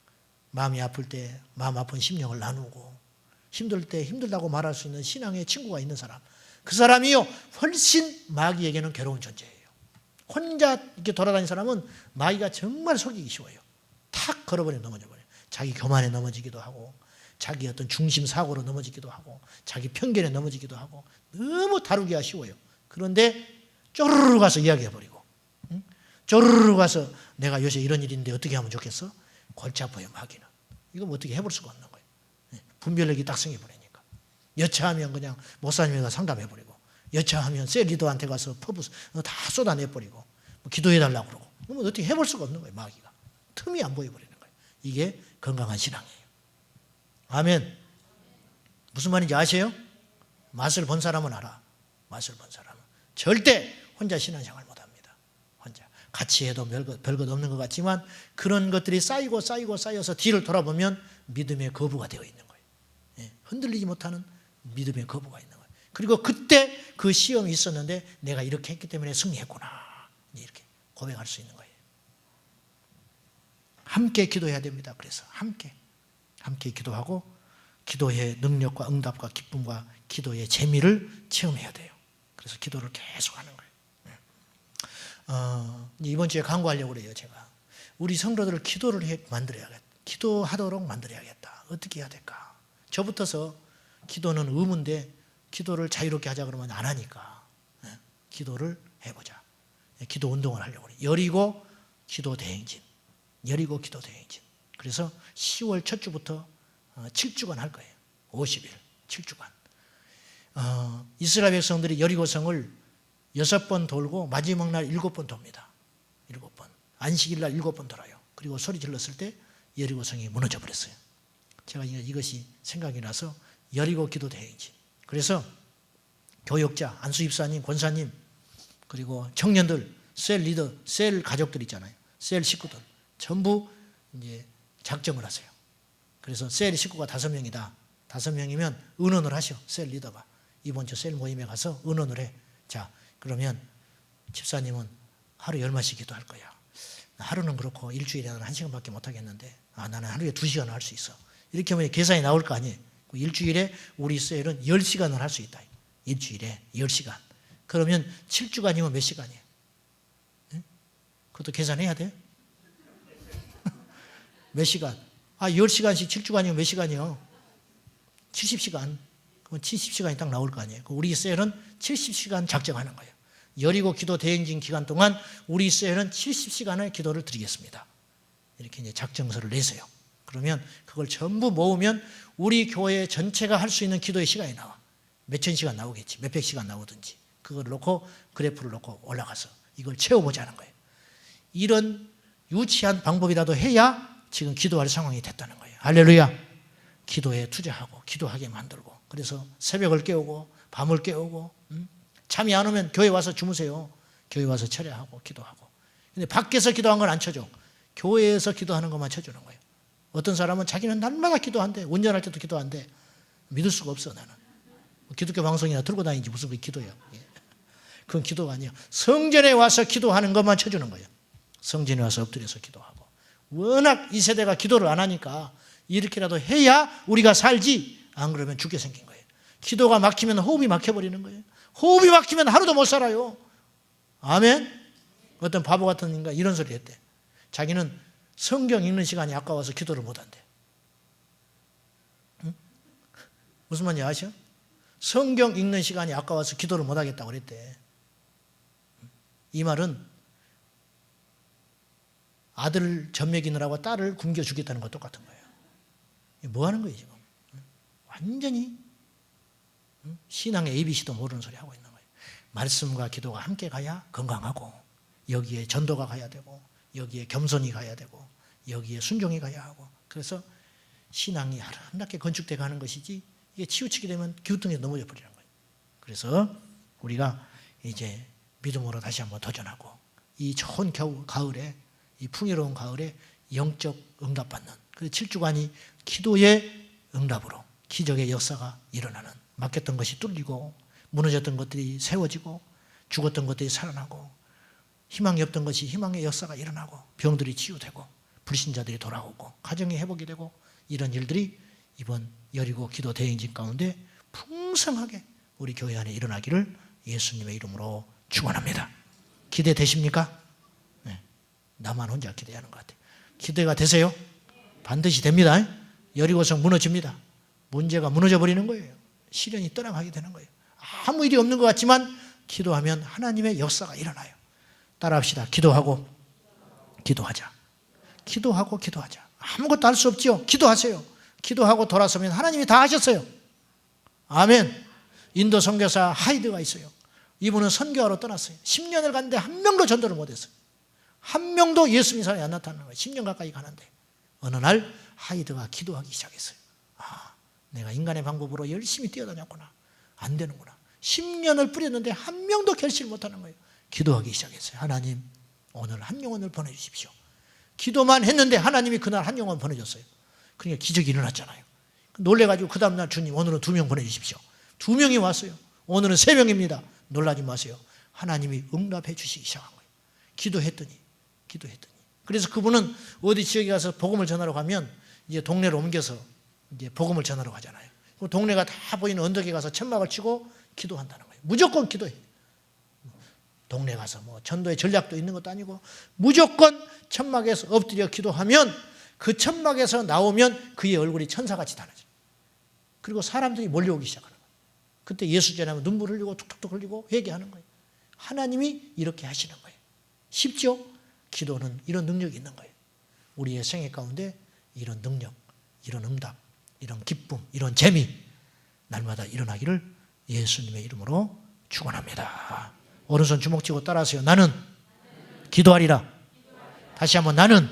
마음이 아플 때 마음 아픈 심령을 나누고 힘들 때 힘들다고 말할 수 있는 신앙의 친구가 있는 사람 그 사람이요 훨씬 마귀에게는 괴로운 존재예요. 혼자 이렇게 돌아다니는 사람은 마귀가 정말 속이기 쉬워요. 탁 걸어버리면 넘어져 버려요. 자기 교만에 넘어지기도 하고 자기 어떤 중심 사고로 넘어지기도 하고 자기 편견에 넘어지기도 하고 너무 다루기가 쉬워요. 그런데 쪼르르 가서 이야기해버리고 쪼르르 가서 내가 요새 이런 일인데 어떻게 하면 좋겠어? 골치 아파요 마귀는. 이거 뭐 어떻게 해볼 수가 없는 거예요. 분별력이 딱 생겨버리니까. 여차하면 그냥 목사님에게 상담해버리고 여차하면 셀 리더한테 가서 퍼부 다 쏟아내버리고 뭐 기도해달라고 그러고 뭐 어떻게 해볼 수가 없는 거예요. 마귀가. 틈이 안 보여버리는 거예요. 이게 건강한 신앙이에요. 아멘. 무슨 말인지 아세요? 맛을 본 사람은 알아. 맛을 본 사람은. 절대 혼자 신앙생활 못합니다. 혼자. 같이 해도 별것 없는 것 같지만 그런 것들이 쌓여서 뒤를 돌아보면 믿음의 거부가 되어 있는 거예요. 흔들리지 못하는 믿음의 거부가 있는 거예요. 그리고 그때 그 시험이 있었는데 내가 이렇게 했기 때문에 승리했구나. 이렇게 고백할 수 있는 거예요. 함께 기도해야 됩니다. 그래서 함께 기도하고 기도의 능력과 응답과 기쁨과 기도의 재미를 체험해야 돼요. 그래서 기도를 계속 하는 거예요. 이번 주에 강구하려고 그래요. 제가 우리 성도들을 기도를 만들어야겠다. 기도하도록 만들어야겠다. 어떻게 해야 될까? 저부터서 기도는 의무인데 기도를 자유롭게 하자 그러면 안 하니까 기도를 해보자. 기도 운동을 하려고 그래요. 여리고 기도 대행진. 그래서 10월 첫 주부터 7주간 할 거예요. 50일 7주간. 이스라엘 백성들이 여리고성을 6번 돌고 마지막 날 7번 돕니다. 7번. 안식일 날 7번 돌아요. 그리고 소리 질렀을 때 여리고성이 무너져 버렸어요. 제가 이것이 생각이 나서 여리고 기도 대행진. 그래서 교역자, 안수 집사님, 권사님, 그리고 청년들, 셀 리더, 셀 가족들 있잖아요. 셀 식구들 전부 이제 작정을 하세요. 그래서 셀 식구가 5명이다. 5명이면 의논을 하셔. 셀 리더가 이번 주 셀 모임에 가서 의논을 해. 자, 그러면 집사님은 하루에 얼마씩 기도할 거야. 하루는 그렇고 일주일에는 1시간밖에 못 하겠는데 나는 하루에 2시간을 할 수 있어. 이렇게 하면 계산이 나올 거 아니에요. 일주일에 우리 셀은 10시간을 할 수 있다. 일주일에 10시간. 그러면 7주간이면 몇 시간이에요? 네? 그것도 계산해야 돼? 몇 시간? 10시간씩 7주간이면 몇 시간이요? 70시간. 그럼 70시간이 딱 나올 거 아니에요. 우리 셀은 70시간 작정하는 거예요. 여리고 기도 대행진 기간 동안 우리 셀은 70시간의 기도를 드리겠습니다. 이렇게 이제 작정서를 내세요. 그러면 그걸 전부 모으면 우리 교회 전체가 할 수 있는 기도의 시간이 나와. 몇천 시간 나오겠지. 몇백 시간 나오든지. 그걸 놓고 그래프를 놓고 올라가서 이걸 채워보자는 거예요. 이런 유치한 방법이라도 해야 지금 기도할 상황이 됐다는 거예요. 할렐루야. 기도에 투자하고 기도하게 만들고, 그래서 새벽을 깨우고 밤을 깨우고, 잠이 안 오면 교회 와서 주무세요. 교회 와서 철야하고 기도하고. 근데 밖에서 기도한 건 안 쳐줘. 교회에서 기도하는 것만 쳐주는 거예요. 어떤 사람은 자기는 날마다 기도한대. 운전할 때도 기도한대. 믿을 수가 없어. 나는 기독교 방송이나 들고 다니지 무슨 그 기도예요. 그건 기도가 아니에요. 성전에 와서 기도하는 것만 쳐주는 거예요. 성전에 와서 엎드려서 기도하고. 워낙 이 세대가 기도를 안 하니까 이렇게라도 해야 우리가 살지, 안 그러면 죽게 생긴 거예요. 기도가 막히면 호흡이 막혀버리는 거예요. 호흡이 막히면 하루도 못 살아요. 아멘. 어떤 바보 같은 인간 이런 소리 했대. 자기는 성경 읽는 시간이 아까워서 기도를 못한대. 응? 무슨 말인지 아셔? 성경 읽는 시간이 아까워서 기도를 못하겠다고 그랬대. 이 말은 아들 젖먹이느라고 딸을 굶겨주겠다는 것 똑같은 거예요. 뭐 하는 거예요 지금? 완전히 신앙의 ABC도 모르는 소리 하고 있는 거예요. 말씀과 기도가 함께 가야 건강하고, 여기에 전도가 가야 되고, 여기에 겸손이 가야 되고, 여기에 순종이 가야 하고, 그래서 신앙이 아름답게 건축돼 가는 것이지, 이게 치우치게 되면 기우뚱에 넘어져 버리는 거예요. 그래서 우리가 이제 믿음으로 다시 한번 도전하고, 이 좋은 가을에, 이 풍요로운 가을에 영적 응답받는, 그 7주간이 기도의 응답으로 기적의 역사가 일어나는, 막혔던 것이 뚫리고, 무너졌던 것들이 세워지고, 죽었던 것들이 살아나고, 희망이 없던 것이 희망의 역사가 일어나고, 병들이 치유되고, 불신자들이 돌아오고, 가정이 회복이 되고, 이런 일들이 이번 여리고 기도 대행진 가운데 풍성하게 우리 교회 안에 일어나기를 예수님의 이름으로 축원합니다. 기대되십니까? 네. 나만 혼자 기대하는 것 같아요. 기대가 되세요? 반드시 됩니다. 여리고성 무너집니다. 문제가 무너져 버리는 거예요. 시련이 떠나가게 되는 거예요. 아무 일이 없는 것 같지만 기도하면 하나님의 역사가 일어나요. 따라합시다. 기도하고 기도하자. 기도하고 기도하자. 아무것도 할 수 없지요. 기도하세요. 기도하고 돌아서면 하나님이 다 하셨어요. 아멘. 인도 선교사 하이드가 있어요. 이분은 선교하러 떠났어요. 10년을 갔는데 한 명도 전도를 못했어요. 한 명도 예수 믿는 사람이 안 나타나는 거예요. 10년 가까이 가는데 어느 날 하이드가 기도하기 시작했어요. 내가 인간의 방법으로 열심히 뛰어다녔구나. 안 되는구나. 10년을 뿌렸는데 한 명도 결실을 못하는 거예요. 기도하기 시작했어요. 하나님, 오늘 한 영혼을 보내주십시오. 기도만 했는데 하나님이 그날 한 영혼 보내줬어요. 그러니까 기적이 일어났잖아요. 놀래가지고 그 다음날 주님, 오늘은 2명 보내주십시오. 2명이 왔어요. 오늘은 3명입니다. 놀라지 마세요. 하나님이 응답해 주시기 시작한 거예요. 기도했더니. 그래서 그분은 어디 지역에 가서 복음을 전하러 가면 이제 동네로 옮겨서 이제 복음을 전하러 가잖아요. 그 동네가 다 보이는 언덕에 가서 천막을 치고 기도한다는 거예요. 무조건 기도해. 동네 가서 뭐 전도의 전략도 있는 것도 아니고 무조건 천막에서 엎드려 기도하면 그 천막에서 나오면 그의 얼굴이 천사같이 달라져요. 그리고 사람들이 몰려오기 시작하는 거예요. 그때 예수 전하면 눈물 흘리고 툭툭툭 흘리고 회개하는 거예요. 하나님이 이렇게 하시는 거예요. 쉽죠? 기도는 이런 능력이 있는 거예요. 우리의 생애 가운데 이런 능력, 이런 응답, 이런 기쁨, 이런 재미 날마다 일어나기를 예수님의 이름으로 축원합니다. 오른손 주먹 쥐고 따라하세요. 나는 기도하리라. 다시 한번 나는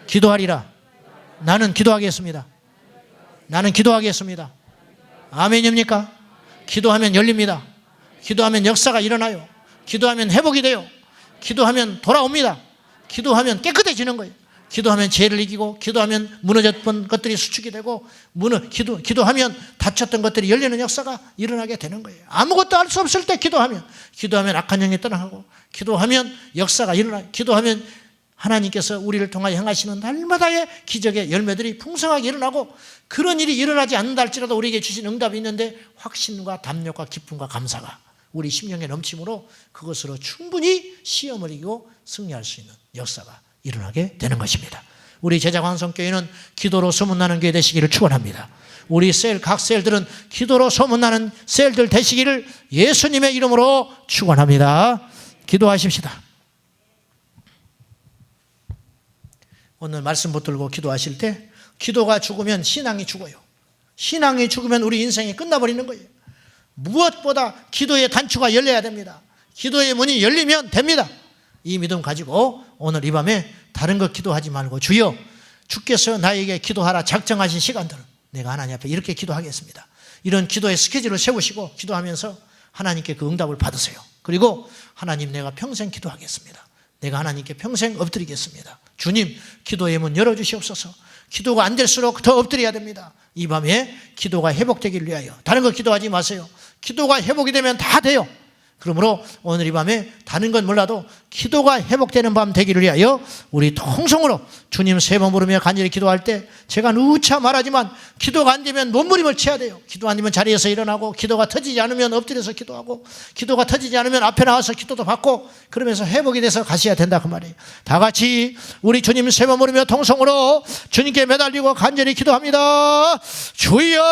기도하리라. 나는 기도하겠습니다. 나는 기도하겠습니다. 아멘입니까? 기도하면 열립니다. 기도하면 역사가 일어나요. 기도하면 회복이 돼요. 기도하면 돌아옵니다. 기도하면 깨끗해지는 거예요. 기도하면 죄를 이기고, 기도하면 무너졌던 것들이 수축이 되고, 기도하면 다쳤던 것들이 열리는 역사가 일어나게 되는 거예요. 아무것도 할 수 없을 때 기도하면 악한 영이 떠나가고, 기도하면 역사가 일어나요. 기도하면 하나님께서 우리를 통하여 행하시는 날마다의 기적의 열매들이 풍성하게 일어나고, 그런 일이 일어나지 않는다 할지라도 우리에게 주신 응답이 있는데 확신과 담력과 기쁨과 감사가 우리 심령의 넘침으로 그것으로 충분히 시험을 이기고 승리할 수 있는 역사가 일어나게 되는 것입니다. 우리 제자광성교회는 기도로 소문나는 교회 되시기를 축원합니다. 우리 각 셀들은 기도로 소문나는 셀들 되시기를 예수님의 이름으로 축원합니다. 기도하십시다. 오늘 말씀 붙들고 기도하실 때 기도가 죽으면 신앙이 죽어요. 신앙이 죽으면 우리 인생이 끝나버리는 거예요. 무엇보다 기도의 단추가 열려야 됩니다. 기도의 문이 열리면 됩니다. 이 믿음 가지고 오늘 이 밤에 다른 것 기도하지 말고 주여, 주께서 나에게 기도하라 작정하신 시간들은 내가 하나님 앞에 이렇게 기도하겠습니다. 이런 기도의 스케줄을 세우시고 기도하면서 하나님께 그 응답을 받으세요. 그리고 하나님, 내가 평생 기도하겠습니다. 내가 하나님께 평생 엎드리겠습니다. 주님, 기도의 문 열어주시옵소서. 기도가 안 될수록 더 엎드려야 됩니다. 이 밤에 기도가 회복되길 위하여 다른 거 기도하지 마세요. 기도가 회복이 되면 다 돼요. 그러므로 오늘 이 밤에 다른 건 몰라도 기도가 회복되는 밤 되기를 위하여 우리 통성으로 주님 3번 부르며 간절히 기도할 때 제가 누차 말하지만 기도가 안 되면 몸부림을 쳐야 돼요. 기도 안 되면 자리에서 일어나고, 기도가 터지지 않으면 엎드려서 기도하고, 기도가 터지지 않으면 앞에 나와서 기도도 받고, 그러면서 회복이 돼서 가셔야 된다 그 말이에요. 다 같이 우리 주님 3번 부르며 통성으로 주님께 매달리고 간절히 기도합니다. 주여